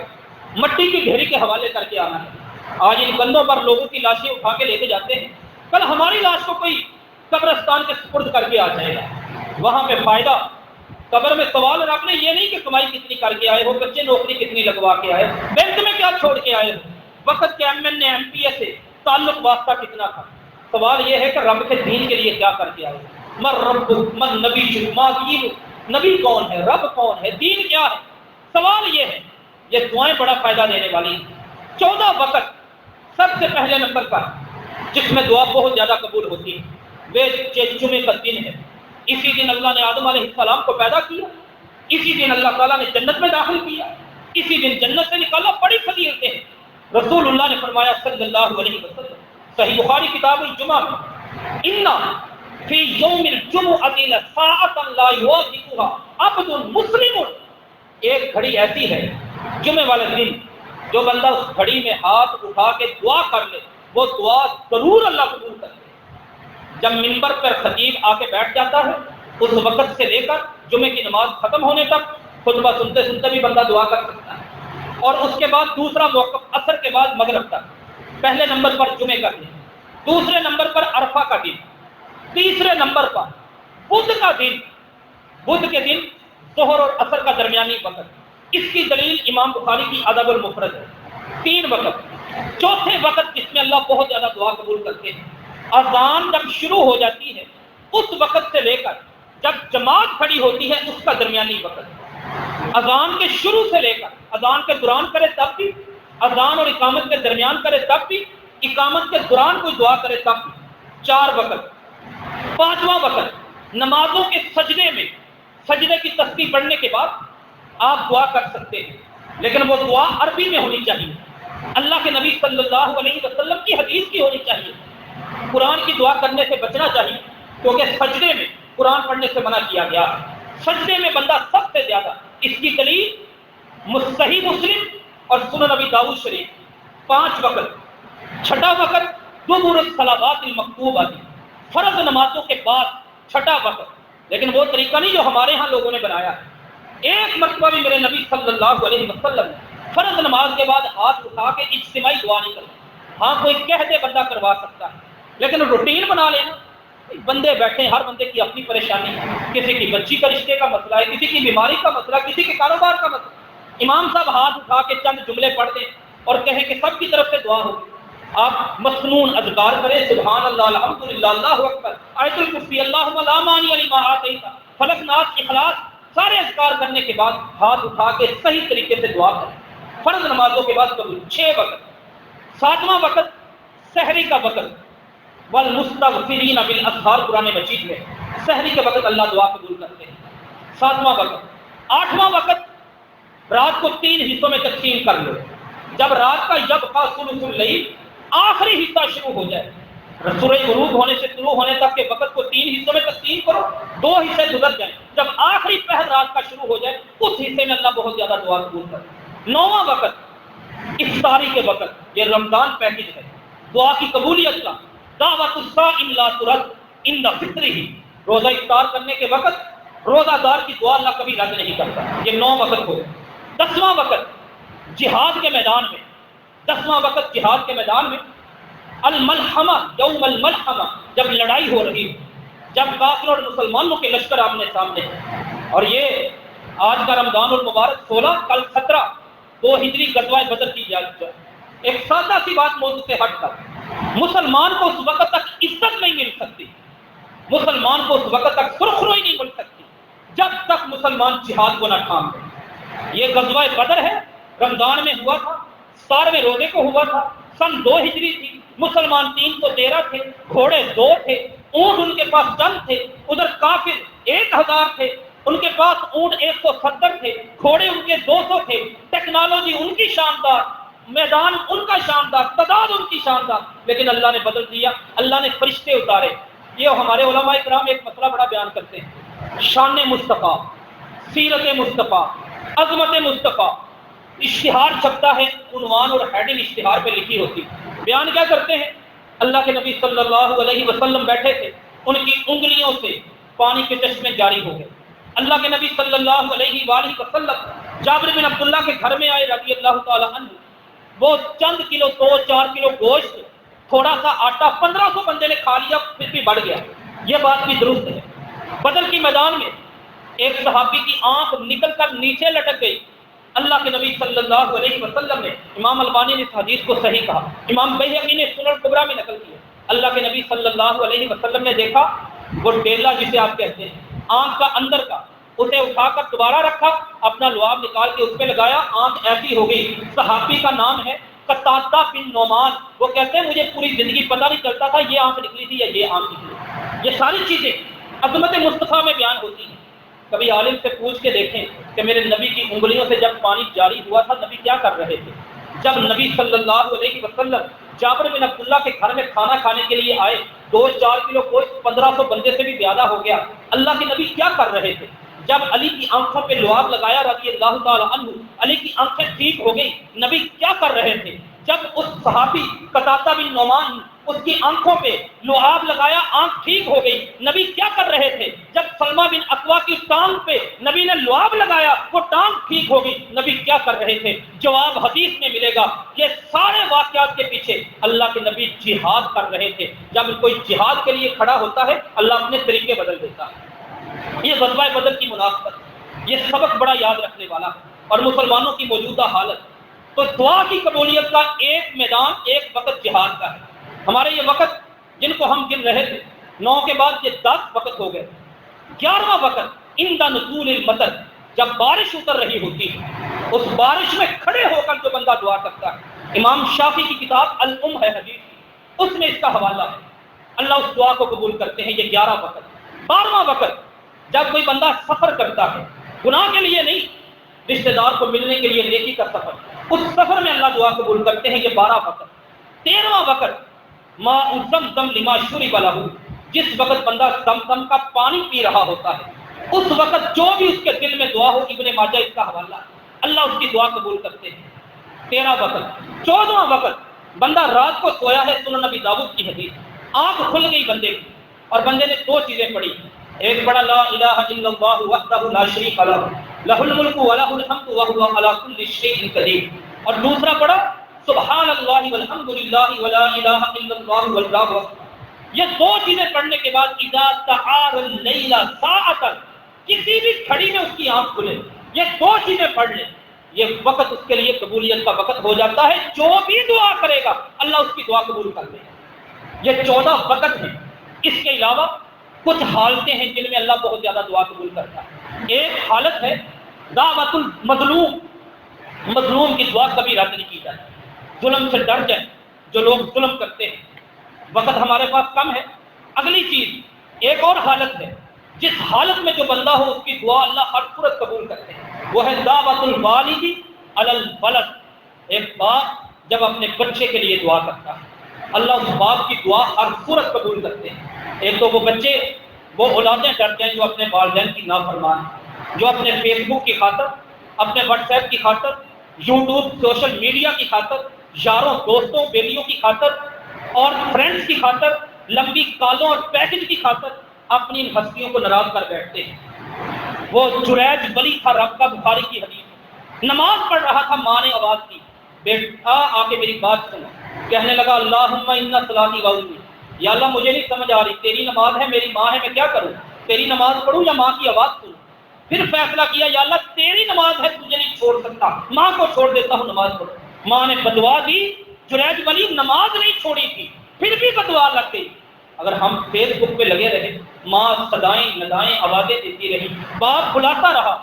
مٹی کی ڈھیری کے حوالے کر کے آنا ہے. آج ان کندھوں پر لوگوں کی لاشیں اٹھا کے لے کے جاتے ہیں، کل ہماری لاش کو کوئی قبرستان کے سپرد کر کے آ جائے گا. وہاں پہ فائدہ قبر میں سوال رب نے یہ نہیں کہ کمائی کتنی کر کے آئے ہو، بچے نوکری کتنی لگوا کے آئے، بینک میں کیا چھوڑ کے آئے ہو، وقت کے M N A M P A سے تعلق واسطہ کتنا تھا. سوال یہ ہے کہ رب کے دین کے لیے کیا کر کے آئے. من رب من نبی ما دین، نبی کون ہے، رب کون ہے، دین کیا ہے. سوال یہ ہے. یہ دعائیں بڑا فائدہ دینے والی ہیں. 14 وقت سب سے پہلے نمبر پر جس میں دعا بہت زیادہ قبول ہوتی ہے وہ جمعے کا دن ہے. اسی دن اللہ نے آدم علیہ السلام کو پیدا کیا، اسی دن اللہ تعالیٰ نے جنت میں داخل کیا، اسی دن جنت سے نکالا. بڑی فضیلتیں ہیں. رسول اللہ نے فرمایا صلی اللہ علیہ وسلم صحیح بخاری کتاب الجمعہ میں، اِنَّ فِي يَوْمِ الْجُمُعَةِ لَسَاعَةً لَا يُوَافِقُهَا عَبْدٌ مُسْلِمٌ. ایک گھڑی ایسی ہے جمعے والے دن جو بندہ اس گھڑی میں ہاتھ اٹھا کے دعا کر لے وہ دعا ضرور اللہ قبول کرتے ہیں۔ جب منبر پر خطیب آ کے بیٹھ جاتا ہے اس وقت سے لے کر جمعے کی نماز ختم ہونے تک خطبہ سنتے سنتے بھی بندہ دعا کر سکتا ہے، اور اس کے بعد دوسرا موقف عصر کے بعد مغرب تک۔ پہلے نمبر پر جمعے کا دن، دوسرے نمبر پر عرفہ کا دن، تیسرے نمبر پر بدھ کا دن، بدھ کے دن ظہر اور عصر کا درمیانی وقت۔ اس کی دلیل امام بخاری کی ادب المفرد ہے، 3 وقت۔ چوتھے وقت جس میں اللہ بہت زیادہ دعا قبول کرتے ہیں، اذان جب شروع ہو جاتی ہے اس وقت سے لے کر جب جماعت کھڑی ہوتی ہے اس کا درمیانی وقت۔ اذان کے شروع سے لے کر اذان کے دوران کرے تب بھی، اذان اور اقامت کے درمیان کرے تب بھی، اقامت کے دوران کوئی دعا کرے تب بھی۔ 4 وقت۔ 5واں وقت نمازوں کے سجدے میں، سجدے کی تسبیح پڑھنے کے بعد آپ دعا کر سکتے ہیں، لیکن وہ دعا عربی میں ہونی چاہیے، اللہ کے نبی صلی اللہ علیہ وسلم کی حدیث کی ہونی چاہیے۔ قرآن کی دعا کرنے سے بچنا چاہیے، کیونکہ سجدے میں قرآن پڑھنے سے منع کیا گیا۔ سجدے میں بندہ سب سے زیادہ، اس کی دلیل صحیح مسلم اور سنن نبی داؤد شریف۔ 5 وقت۔ 6واں وقت دبر الصلوات المکتوبہ، فرض نمازوں کے بعد 6واں وقت، لیکن وہ طریقہ نہیں جو ہمارے ہاں لوگوں نے بنایا ہے۔ ایک مرتبہ بھی میرے نبی صلی اللہ علیہ وسلم نے فرض نماز کے بعد ہاتھ اٹھا کے اجتماعی دعا نہیں کرتا۔ ہاں کوئی کہہ دے بندہ کروا سکتا ہے، لیکن روٹین بنا لینا، بندے بیٹھے، ہر بندے کی اپنی پریشانی ہے، کسی کی بچی کا رشتے کا مسئلہ ہے، کسی کی بیماری کا مسئلہ، کسی کے کاروبار کا مسئلہ، امام صاحب ہاتھ اٹھا کے چند جملے پڑھ دیں اور کہیں کہ سب کی طرف سے دعا ہوگی۔ آپ مسنون اذکار کریں، سبحان اللہ، الحمدللہ، اللہ اکبر، آیت الکرسی، اللہم لا مانع لما آتیت، فلق ناس اخلاص، سارے اذکار کرنے کے بعد ہاتھ اٹھا کے صحیح طریقے سے دعا کریں۔ فرض نمازوں کے بعد قبول۔ 6 وقت۔ 7واں وقت سحری کا وقت، والمستغفرین بالاسحار، قرآن مجید میں سحری کے وقت اللہ دعا قبول کرتے ہیں۔ 7واں وقت۔ 8واں وقت رات کو 3 حصوں میں تقسیم کر لو، جب رات کا یبقى ثلث اللیل، آخری حصہ شروع ہو جائے، سورج غروب ہونے سے شروع ہونے تک کے وقت کو 3 حصوں میں تقسیم کرو، 2 حصے گزر جائیں، جب آخری پہر رات کا شروع ہو جائے اس حصے میں اللہ بہت زیادہ دعا قبول کرے۔ 9واں وقت افطاری کے وقت، یہ رمضان پیکج ہے، دعا کی قبولیت کا، دعوت الصائم لا ترد عند فطرہ، روزہ افطار کرنے کے وقت روزہ دار کی دعا اللہ کبھی رد نہیں کرتا۔ یہ 9 وقت ہو۔ 10واں وقت جہاد کے میدان میں، 10واں وقت جہاد کے میدان میں، الملحمہ، یوم الملحمہ، جب لڑائی ہو رہی ہے، جب کافروں اور مسلمانوں کے لشکر آمنے سامنے، اور یہ آج کا رمضان المبارک 16، کل 17، 2 ہجری غزوہ بدر کی یاد ہے۔ ایک سادہ سی بات موضوع سے ہٹ کر، مسلمان کو اس وقت تک عزت نہیں مل سکتی، مسلمان کو اس وقت تک سرخروئی نہیں مل سکتی جب تک مسلمان جہاد کو نہ تھام لے۔ یہ غزوہ بدر ہے، رمضان میں ہوا تھا، 17ویں روزے کو ہوا تھا، سن 2 ہجری تھی، مسلمان 313 تھے، گھوڑے 2 تھے، اونٹ ان کے پاس چند تھے، ادھر کافر 1000 تھے، ان کے پاس اونٹ 170 تھے، گھوڑے ان کے 200 تھے، ٹیکنالوجی ان کی شاندار، میدان ان کا شاندار، تعداد ان کی شاندار، لیکن اللہ نے بدل دیا، اللہ نے فرشتے اتارے۔ یہ ہمارے علماء کرام ایک مسئلہ بڑا بیان کرتے ہیں، شان مصطفیٰ، سیرت مصطفیٰ، عظمت مصطفیٰ، اشتہار چھپتا ہے، عنوان اور ہیڈنگ اشتہار پہ لکھی ہوتی، بیان کیا کرتے ہیں؟ اللہ کے نبی صلی اللہ علیہ وسلم بیٹھے تھے، ان کی انگلیوں سے پانی کے چشمے جاری ہو گئے۔ اللہ کے نبی صلی اللہ علیہ وآلہ وسلم جابر بن عبداللہ کے گھر میں آئے رضی اللہ تعالی عنہ، وہ چند کلو 4 کلو گوشت، تھوڑا سا آٹا 1500 بندے نے کھا لیا، پھر بھی بڑھ گیا۔ یہ بات بھی درست ہے۔ بدر کی میدان میں ایک صحابی کی آنکھ نکل کر نیچے لٹک گئی، اللہ کے نبی صلی اللہ علیہ وسلم نے، امام البانی نے اس حدیث کو صحیح کہا، امام بیہقی نے سنن کبریٰ میں نقل کیا، اللہ کے نبی صلی اللہ علیہ وسلم نے دیکھا وہ ڈیلا جسے آپ کہتے ہیں، آنکھ کا اندر کا، اسے اٹھا کر دوبارہ رکھا، اپنا لعاب نکال کے اس پہ لگایا، آنکھ ایسی ہو گئی۔ صحابی کا نام ہے قتادہ بن نعمان، وہ کہتے ہیں مجھے پوری زندگی پتہ نہیں چلتا تھا یہ آنکھ نکلی تھی یا یہ آنکھ نکلی۔ یہ ساری چیزیں عظمت مصطفیٰ میں بیان ہوتی ہیں۔ کبھی عالم سے پوچھ کے دیکھیں کہ میرے نبی کی انگلیوں سے جب پانی جاری ہوا تھا نبی کیا کر رہے تھے؟ جب نبی صلی اللہ علیہ وسلم جابر بن عبداللہ کے گھر میں کھانا کھانے کے لیے آئے، 2-4 کلو گوشت 1500 بندے سے بھی زیادہ ہو گیا، اللہ کے نبی کیا کر رہے تھے؟ جب علی کی آنکھوں پہ لعاب لگایا رضی اللہ تعالی عنہ، علی کی آنکھیں ٹھیک ہو گئی، نبی کیا کر رہے تھے؟ جب اس صحابی قتادہ بن نعمان اس کی آنکھوں پہ لعاب لگایا، آنکھ ٹھیک ہو گئی، نبی کیا کر رہے تھے؟ جب سلمہ بن اکوا کی ٹانگ پہ نبی نے لعاب لگایا، وہ ٹانگ ٹھیک ہو گئی، نبی کیا کر رہے تھے؟ جواب حدیث میں ملے گا۔ یہ سارے واقعات کے پیچھے اللہ کے نبی جہاد کر رہے تھے۔ جب کوئی جہاد کے لیے کھڑا ہوتا ہے اللہ اپنے طریقے بدل دیتا ہے۔ یہ غزوہ بدر کی مناسبت، یہ سبق بڑا یاد رکھنے والا ہے۔ اور مسلمانوں کی موجودہ حالت، تو دعا کی قبولیت کا ایک میدان، ایک وقت جہاد کا ہے۔ ہمارے یہ وقت جن کو ہم گن رہے تھے 9 کے بعد یہ 10 وقت ہو گئے۔ 11واں وقت عند نزول المطر، جب بارش اتر رہی ہوتی ہے، اس بارش میں کھڑے ہو کر جو بندہ دعا کرتا ہے، امام شافعی کی کتاب الام ہے حدیث، اس میں اس کا حوالہ ہے۔ اللہ اس دعا کو قبول کرتے ہیں۔ یہ 11 وقت۔ 12واں وقت جب کوئی بندہ سفر کرتا ہے، گناہ کے لیے نہیں، رشتہ دار کو ملنے کے لیے نیکی کا سفر، اس سفر میں اللہ دعا قبول کرتے ہیں۔ یہ 12 وقت۔ 13واں وقت ماء زمزم لما شرب له، جس وقت بندہ زمزم کا پانی پی رہا ہوتا ہے، اس وقت جو بھی اس کے دل میں دعا ہو، ابن ماجہ اس کا حوالہ ہے، اللہ اس کی دعا قبول کرتے ہیں۔ 13 وقت۔ 14واں وقت بندہ رات کو سویا ہے، سنن نبی داؤد کی حدیث، آنکھ کھل گئی بندے کی اور بندے نے 2 چیزیں پڑھی۔ ایک پڑھا لا الہ الا اللہ وحدہ لا شریک لہ لہ الملک ولہ الحمد وہو علی کل شیء قدیر، اور دوسرا پڑھا سبحان اللہ والحمد للہ ولا الہ الا اللہ واللہ اکبر۔ یہ 2 چیزیں پڑھنے کے بعد اذا تعار اللیل ساعۃ، کسی بھی گھڑی میں اس کی آنکھ کھلے، یہ 2 چیزیں پڑھ لے، یہ وقت اس کے لیے قبولیت کا وقت ہو جاتا ہے۔ جو بھی دعا کرے گا اللہ اس کی دعا قبول کر لے گا۔ یہ 14 وقت ہیں۔ اس کے علاوہ کچھ حالتیں ہیں جن میں اللہ بہت زیادہ دعا قبول کرتا ہے۔ ایک حالت ہے دعوت المظلوم، مظلوم کی دعا کبھی رد نہیں کی جاتی۔ ظلم سے ڈر جائیں جو لوگ ظلم کرتے ہیں۔ وقت ہمارے پاس کم ہے۔ اگلی چیز ایک اور حالت ہے، جس حالت میں جو بندہ ہو اس کی دعا اللہ ہر صورت قبول کرتے ہیں، وہ ہے دعوت الوالد علی الولد۔ ایک باپ جب اپنے بچے کے لیے دعا کرتا ہے، اللہ اس باپ کی دعا ہر صورت قبول کرتے ہیں۔ ایک تو وہ بچے، وہ اولادیں ڈرتے ہیں جو اپنے والدین کی نافرمان ہیں، جو اپنے فیس بک کی خاطر، اپنے واٹس ایپ کی خاطر، یوٹیوب سوشل میڈیا کی خاطر، یاروں دوستوں بیلیوں کی خاطر اور فرینڈز کی خاطر، لمبی کالوں اور پیکج کی خاطر اپنی ان ہستیوں کو ناراض کر بیٹھتے ہیں۔ وہ جریج ولی تھا، رب کا بخاری کی حدیث، نماز پڑھ رہا تھا، ماں نے آواز دی، بیٹا آ کے میری بات سنو۔ کہنے لگا اللہم ان صلاتی و نسکی، یا اللہ مجھے نہیں سمجھ آ رہی، تیری نماز ہے، میری ماں ہے، میں کیا کروں؟ تیری نماز پڑھوں یا ماں کی آواز سنوں؟ پھر فیصلہ کیا یا اللہ تیری نماز ہے، تجھے نہیں چھوڑ سکتا، ماں کو چھوڑ دیتا ہوں، نماز پڑھو۔ ماں نے بدعا دی، جریج ولی نماز نہیں چھوڑی تھی، پھر بھی بدعا لگ گئی۔ اگر ہم فیس بک پہ لگے رہے، ماں صدائیں ندائیں آوازیں دیتی رہی، باپ بلاتا رہا،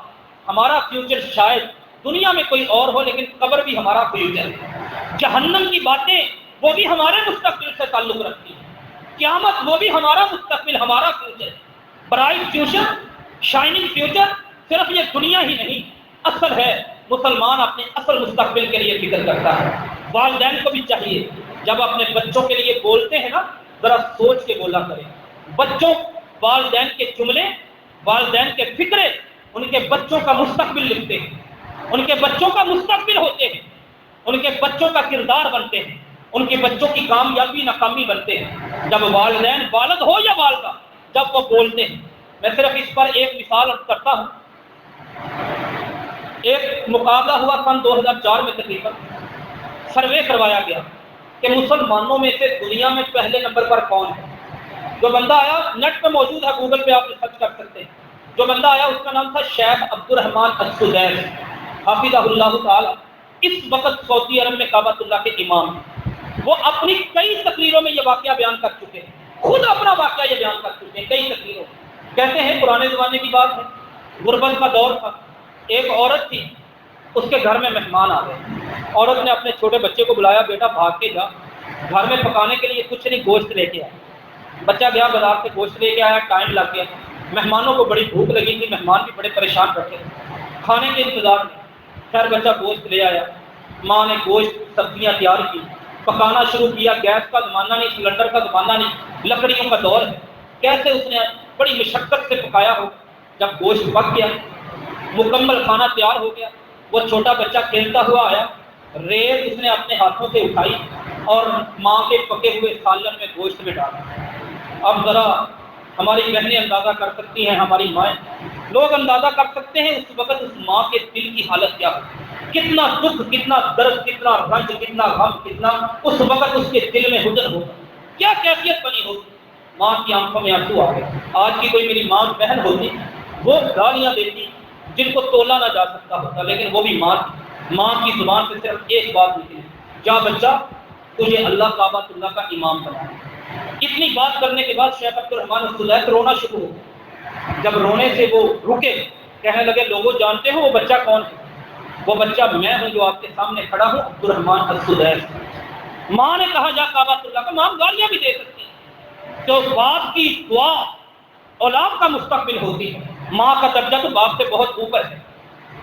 ہمارا فیوچر شاید دنیا میں کوئی اور ہو لیکن قبر بھی ہمارا فیوچر ہے۔ جہنم کی باتیں وہ بھی ہمارے مستقبل سے تعلق رکھتی ہیں، قیامت وہ بھی ہمارا مستقبل، ہمارا future. Bright future, shining future صرف یہ دنیا ہی نہیں، اصل ہے مسلمان اپنے اصل مستقبل کے لیے فکر کرتا ہے۔ والدین کو بھی چاہیے جب اپنے بچوں کے لیے بولتے ہیں نا، ذرا سوچ کے بولا کریں۔ بچوں، والدین کے جملے، والدین کے فکرے ان کے بچوں کا مستقبل لکھتے ہیں، ان کے بچوں کا مستقبل ہوتے ہیں، ان کے بچوں کا کردار بنتے ہیں، ان کے بچوں کی کامیابی ناکامی بنتے ہیں جب والدین، والد ہو یا والدہ، جب وہ بولتے ہیں۔ میں صرف اس پر ایک مثال کرتا ہوں۔ ایک مقابلہ ہوا سن 2004 میں، تقریباً سروے کروایا گیا کہ مسلمانوں میں سے دنیا میں پہلے نمبر پر کون ہے۔ جو بندہ آیا، نیٹ پہ موجود ہے، گوگل پہ آپ سرچ کر سکتے ہیں، جو بندہ آیا اس کا نام تھا شیخ عبد الرحمان السدیس حافظہ اللہ تعالی۔ اس وقت سعودی عرب میں کعبۃ اللہ کے امام ہیں۔ وہ اپنی کئی تقریروں میں یہ واقعہ بیان کر چکے ہیں، خود اپنا واقعہ یہ بیان کر چکے ہیں کئی تقریروں میں۔ کہتے ہیں پرانے زمانے کی بات ہے، غربت کا دور تھا، ایک عورت تھی، اس کے گھر میں مہمان آ گئے۔ عورت نے اپنے چھوٹے بچے کو بلایا، بیٹا بھاگ کے جا، گھر میں پکانے کے لیے کچھ نہیں، گوشت لے کے آیا۔ بچہ گیا بازار سے گوشت لے کے آیا، ٹائم لگ گیا، مہمانوں کو بڑی بھوک لگی تھی، مہمان بھی بڑے پریشان بیٹھے تھے، کھانے کے انتظار میں۔ خیر بچہ گوشت لے آیا، ماں نے گوشت سبزیاں تیار کی، پکانا شروع کیا۔ گیس کا زمانہ نہیں، سلنڈر کا زمانہ نہیں، لکڑیوں کا دور ہے۔ کیسے اس نے بڑی مشقت سے پکایا ہو۔ جب گوشت پک گیا، مکمل کھانا تیار ہو گیا، وہ چھوٹا بچہ کھیلتا ہوا آیا، ریت اس نے اپنے ہاتھوں سے اٹھائی اور ماں کے پکے ہوئے سالن میں گوشت میں ڈالا۔ اب ذرا ہماری بہنیں اندازہ کر سکتی ہیں، ہماری مائیں، لوگ اندازہ کر سکتے ہیں اس وقت اس ماں کے دل کی حالت کیا ہے، کتنا دکھ، کتنا درد، کتنا رنج، کتنا غم، کتنا اس وقت اس کے دل میں حزن ہوگا، کیا کیفیت بنی ہوگی۔ ماں کی آنکھوں میں آنسو آ گئے۔ آج کی کوئی میری ماں بہن ہوتی وہ گالیاں دیتی جن کو تولا نہ جا سکتا ہوتا، لیکن وہ بھی ماں تھی۔ ماں کی زبان سے صرف ایک بات نکلی، جا بچہ تجھے اللہ کعبۃ اللہ کا امام بنایا۔ اتنی بات کرنے کے بعد شیخ عبد الرحمن السدیس رونا شروع ہو گیا۔ جب رونے سے وہ رکے، کہنے لگے لوگوں جانتے ہو وہ بچہ کون ہے؟ وہ بچہ میں ہوں جو آپ کے سامنے کھڑا ہوں، عبد الرحمن السدیس۔ ماں نے کہا جا کعبۃ اللہ کا، ماں گالیاں بھی دے سکتی ہیں، تو باپ کی دعا اولاد کا مستقبل ہوتی ہے۔ ماں کا درجہ تو باپ سے بہت اوپر ہے،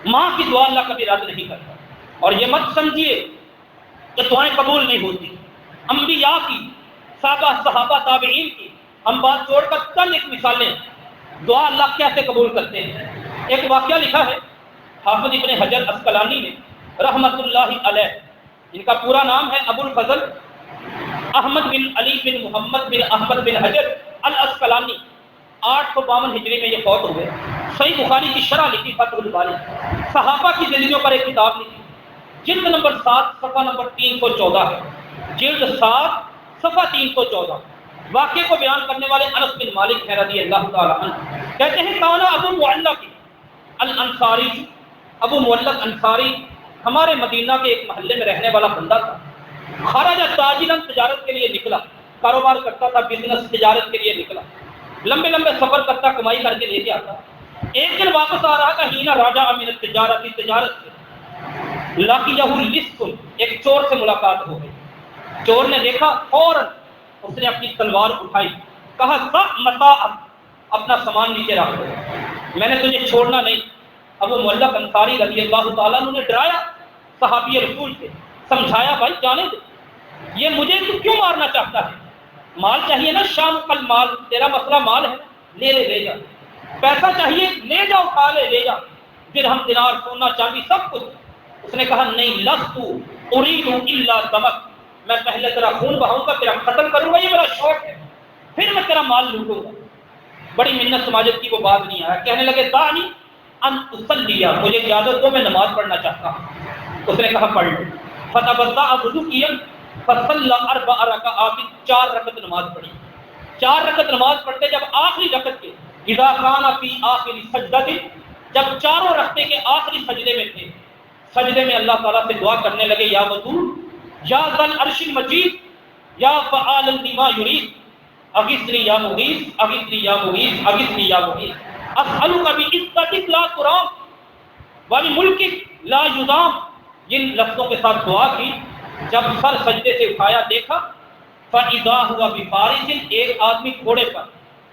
ماں کی دعا اللہ کبھی رد نہیں کرتا۔ اور یہ مت سمجھیے کہ دعائیں قبول نہیں ہوتی، انبیاء کی، صحابہ تابعین کی ہم بات چھوڑ کر چند ایک مثالیں، دعا اللہ کیسے قبول کرتے ہیں۔ ایک واقعہ لکھا ہے حافظ ابن حجر عسقلانی نے رحمت اللہ علیہ، ان کا پورا نام ہے ابو الفضل احمد بن علی بن محمد بن احمد بن حجر العسقلانی، 852 ہجری میں یہ فوت ہوئے۔ صحیح بخاری کی شرح لکھی فتح الباری، صحابہ کی زندگیوں پر ایک کتاب لکھی، جلد نمبر 7 صفحہ نمبر 314 ہے، جلد 7 صفحہ 314۔ واقعے کو بیان کرنے والے انس بن مالک ہے رضی اللہ تعالی عنہ، کہتے ہیں کانا ابو معلق الانصاری، ابو معلق انصاری ہمارے مدینہ کے ایک محلے میں رہنے والا بندہ تھا۔ خرج تاجرا، تجارت کے لیے نکلا، کاروبار کرتا تھا، بزنس تجارت کے لیے نکلا، لمبے لمبے سفر کرتا، کمائی کر کے لے کے آتا۔ ایک دن واپس آ رہا تھا، ہینا راجا من التجارت، تجارت سے لاقیہ لص، ایک چور سے ملاقات ہو گئی۔ چور نے دیکھا، فوراً اس نے اپنی تلوار اٹھائی، کہا متاع، اپنا سامان نیچے رکھ دو، میں نے تجھے چھوڑنا نہیں۔ ابو معلق انصاری رضی اللہ تعالیٰ عنہ نے ڈرایا صحابی رسول سے، سمجھایا بھائی جانے دے، یہ مجھے تو کیوں مارنا چاہتا ہے؟ مال چاہیے نا، شام کل مال، تیرا مسئلہ مال ہے، لے جا، پیسہ چاہیے لے جا، اٹھا لے جا، درہم دینار سونا چاندی سب کچھ۔ اس نے کہا نہیں، لست اريد الا دمک، میں پہلے تیرا خون بہاؤں گا، تیرا قتل کروں گا، یہ میرا شوق ہے، پھر میں تیرا مال لوٹوں گا۔ بڑی منت سماجت کی وہ بات نہیں آیا، کہنے لگے دانی ان اصلی، مجھے اجازت دو، میں نماز پڑھنا چاہتا ہوں۔ اس نے کہا پڑھ لو۔ فتوضا، وضو کیا، فصلی 4 رکعات، 4 رکعت نماز پڑھی۔ 4 رکعت نماز پڑھتے جب آخری رکعت کے اذا کان فی آخر سجدہ، جب چاروں رکعتے کے آخری سجدے میں تھے، سجدے میں اللہ تعالیٰ سے دعا کرنے لگے، یا ودود، یا ذل عرش المجید، یا فعالا لما یرید، اغثنی یا مغیث، اغثنی یا مغیث، اغثنی یا مغیث، اسألک بعزتک لا ترام وبملکک لا یضام۔ جن لفظوں کے ساتھ دعا کی، جب سر سجدے سے اٹھایا دیکھا، فَإِذَا هُوَ بِفَارِسٍ، ایک آدمی گھوڑے پر،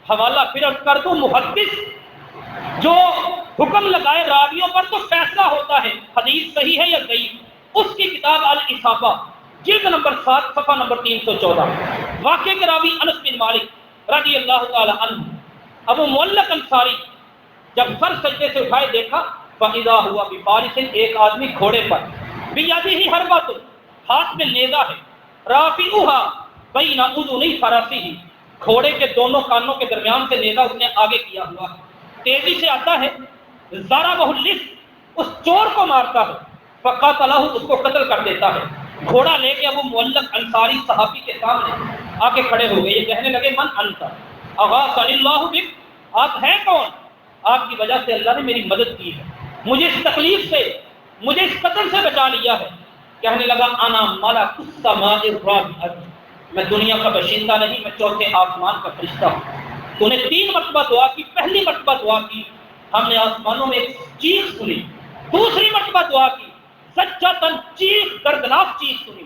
حوالہ پھر کر دوں، محدث جو حکم لگائے راویوں پر تو فیصلہ ہوتا ہے حدیث صحیح ہے یا ضعیف، اس کی کتاب الاصابہ، جلد نمبر 7 صفحہ نمبر 314۔ واقعے کے راوی انس بن مالک رضی اللہ تعالی عنہ، ابو معلق انصاری جب سر سجدے سے اٹھائے دیکھا، فَإِذَا هُوَ بِفَارِسٍ، ایک آدمی گھوڑے پر، بِيَدِهِ حَرْبَةٌ، ہاتھ میں نیزہ ہے، رَافِعُهَا بَيْنَ أُذُنَيْ فَرَسِهِ، گھوڑے کے دونوں کانوں کے درمیان سے نیزہ اس نے آگے کیا ہوا ہے، تیزی سے آتا ہے، ضَرَبَهُ اللِّص، اس چور کو مارتا ہے، فَقَتَلَهُ، اس کو قتل کر دیتا ہے۔ گھوڑا لے کے ابو معلق انصاری صحابی کے سامنے آ کے کھڑے ہو گئے، یہ کہنے لگے من انت اغاثنی اللہ بک، آپ ہیں کون؟ آپ کی وجہ سے اللہ نے میری مدد کی ہے، مجھے اس تکلیف سے، مجھے اس قتل سے بچا لیا ہے۔ کہنے لگا انا ملک السماء الرابعہ، میں دنیا کا باشندہ نہیں، میں 4تھے آسمان کا فرشتہ ہوں۔ تو نے 3 مرتبہ دعا کی، پہلی مرتبہ دعا کی ہم نے آسمانوں میں ایک چیخ سنی، دوسری مرتبہ دعا کی سجدتاً، چیخ، دردناک چیخ سنی،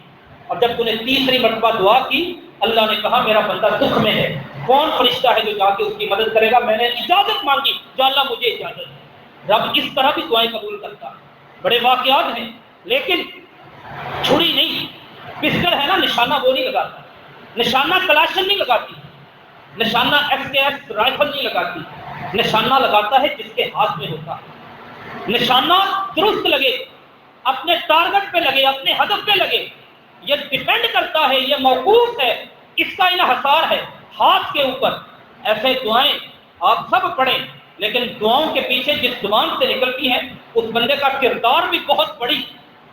اور جب تو نے تیسری مرتبہ دعا کی، اللہ نے کہا میرا بندہ دکھ میں ہے، کون فرشتہ ہے جو جا کے اس کی مدد کرے گا؟ میں نے اجازت مانگی، یا اللہ مجھے اجازت ہے۔ رب اس طرح بھی دعائیں قبول کرتا ہے۔ بڑے واقعات ہیں، لیکن چھری نہیں، پسٹل ہے نا، نشانہ وہ نہیں لگاتا، نشانہ کلاشن نہیں لگاتی، نشانہ SKS رائفل نہیں لگاتی، نشانہ لگاتا ہے جس کے ہاتھ میں ہوتا ہے، نشانہ درست لگے، اپنے ٹارگٹ پہ لگے، اپنے ہدف پہ لگے، یہ ڈیپینڈ کرتا ہے، یہ موقوف ہے، اس کا انحصار ہے ہاتھ کے اوپر۔ ایسے دعائیں آپ سب پڑھیں، لیکن دعاؤں کے پیچھے جس زبان سے نکلتی ہیں اس بندے کا کردار بھی بہت بڑی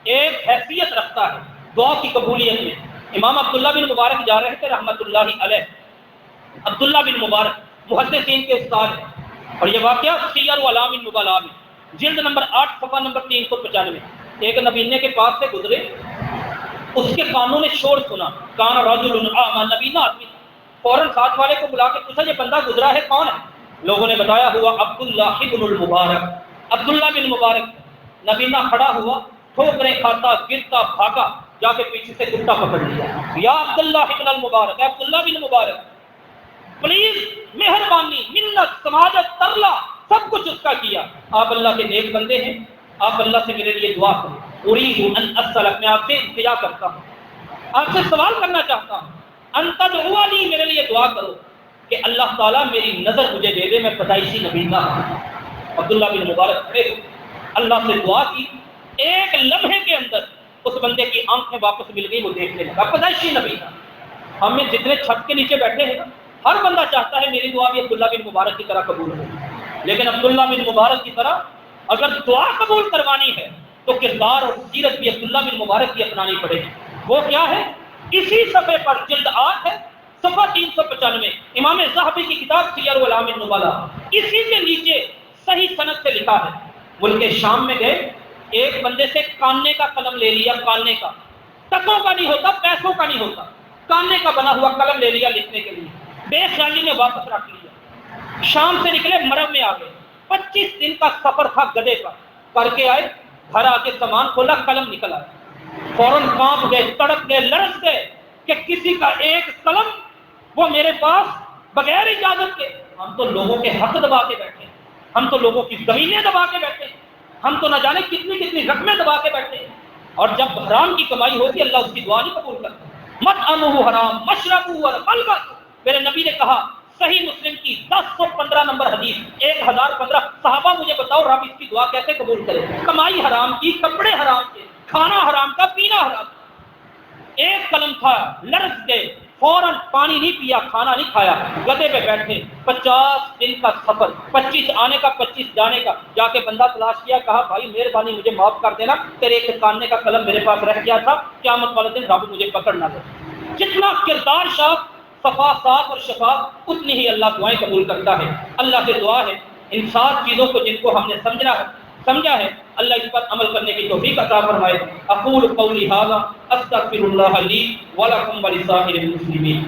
ایک حیثیت رکھتا ہے دعا کی قبولیت میں۔ امام عبداللہ بن مبارک جا رہے تھے رحمۃ اللہ علیہ، عبداللہ بن مبارک محدثین کے استاد ہیں، اور یہ واقعہ سیر و اعلام النبلاء میں جلد نمبر 8 صفحہ نمبر 395۔ ایک نبینے کے پاس سے گزرے، اس کے کانوں نے شور سنا، کان رجل اعمى، نبینا آدمی، فوراً ساتھ والے کو بلا کے پوچھا یہ بندہ گزرا ہے کون ہے؟ لوگوں نے بتایا ہوا عبداللہ ابن المبارک، عبداللہ بن مبارک۔ نبینا کھڑا ہوا، ٹھوکریں کھاتا، گرتا، بھاگا، جا کے پیچھے سے کتا پکڑ لیا، یا عبداللہ ابن المبارک، اے عبداللہ بن مبارک، پلیز مہربانی، منت، سماجت، ترلا، سب کچھ اس کا کیا۔ آپ اللہ کے نیک بندے ہیں، آپ اللہ سے میرے لیے دعا کریں۔ اريد ان اسالک، میں آپ سے التجا کرتا ہوں، آپ سے سوال کرنا چاہتا ہوں، ان تدعو لی، میرے لیے دعا کرو کہ اللہ تعالیٰ میری نظر مجھے دے دے، میں پیدائشی نبی نہ ہوں۔ عبداللہ بن مبارک کھڑے ہوئے، اللہ سے دعا کی، ایک لمحے کے اندر اس بندے کی آنکھیں واپس مل گئی، وہ دیکھنے لگا، پیدائشی نبی تھا۔ ہم میں جتنے چھت کے نیچے بیٹھے ہیں ہر بندہ چاہتا ہے میری دعا بھی عبداللہ بن مبارک کی طرح قبول ہو، لیکن عبداللہ بن مبارک کی طرح اگر دعا قبول کروانی ہے تو کردار اور سیرت بھی عبداللہ بن مبارک کی اپنانی پڑے گی۔ وہ کیا ہے؟ اسی صفحے پر جلد 8 ہے، صفحہ 395، امام ذہبی کی کتاب سیر و اعلام النبلاء، اسی کے نیچے صحیح سند سے لکھا ہے، ملک شام میں گئے، ایک بندے سے کاننے کا قلم لے لیا، کاننے کا، ٹکوں کا نہیں ہوتا، پیسوں کا نہیں ہوتا، کاننے کا بنا ہوا قلم لے لیا لکھنے کے لیے، بے خیالی میں واپس رکھ لیا۔ شام سے نکلے، مرو میں آ گئے، 25 دن کا سفر تھا گدے پر، کر کے آئے، گھر آ کے سامان کھولا، قلم نکل آیا، فوراً کانپ گئے، تڑپ گئے، لرز گئے کہ کسی کا ایک قلم وہ میرے پاس بغیر اجازت کے، ہم تو لوگوں کے حق دبا کے بیٹھے ہیں، ہم تو لوگوں کی زمینیں دبا کے بیٹھے ہیں، ہم تو نہ جانے کتنی کتنی رقمیں دبا کے بیٹھے ہیں، اور جب حرام کی کمائی ہوتی ہے اللہ اس کی دعا نہیں قبول کرتا۔ مطعمہ حرام، مشربہ ملبس، میرے نبی نے کہا، صحیح مسلم کی 1015 نمبر حدیث، 1015، صحابہ مجھے بتاؤ رب اس کی دعا کیسے قبول کرے؟ کمائی حرام کی، کپڑے حرام کے، کھانا حرام کا، پینا حرام کا، ایک قلم تھا، لرز گئے، فوراً پانی نہیں پیا، کھانا نہیں کھایا، گدے پہ بیٹھے، 50 دن کا سفر، 25 آنے کا 25 جانے کا، جا کے بندہ تلاش کیا، کہا بھائی مہربانی مجھے معاف کر دینا، تیرے ایک کاننے کا قلم میرے پاس رہ گیا تھا، قیامت والے دن رب مجھے پکڑ نہ لے۔ جتنا کردار صاف، صفا صاف اور شفاف، اتنی ہی اللہ دعائیں قبول کرتا ہے۔ اللہ سے دعا ہے ان 7 چیزوں کو جن کو ہم نے سمجھا ہے اللہ اس پر عمل کرنے کی توفیق عطا فرمائے۔ اقول قولی ھذا استغفر اللہ لی ولکم ولسائر المسلمین۔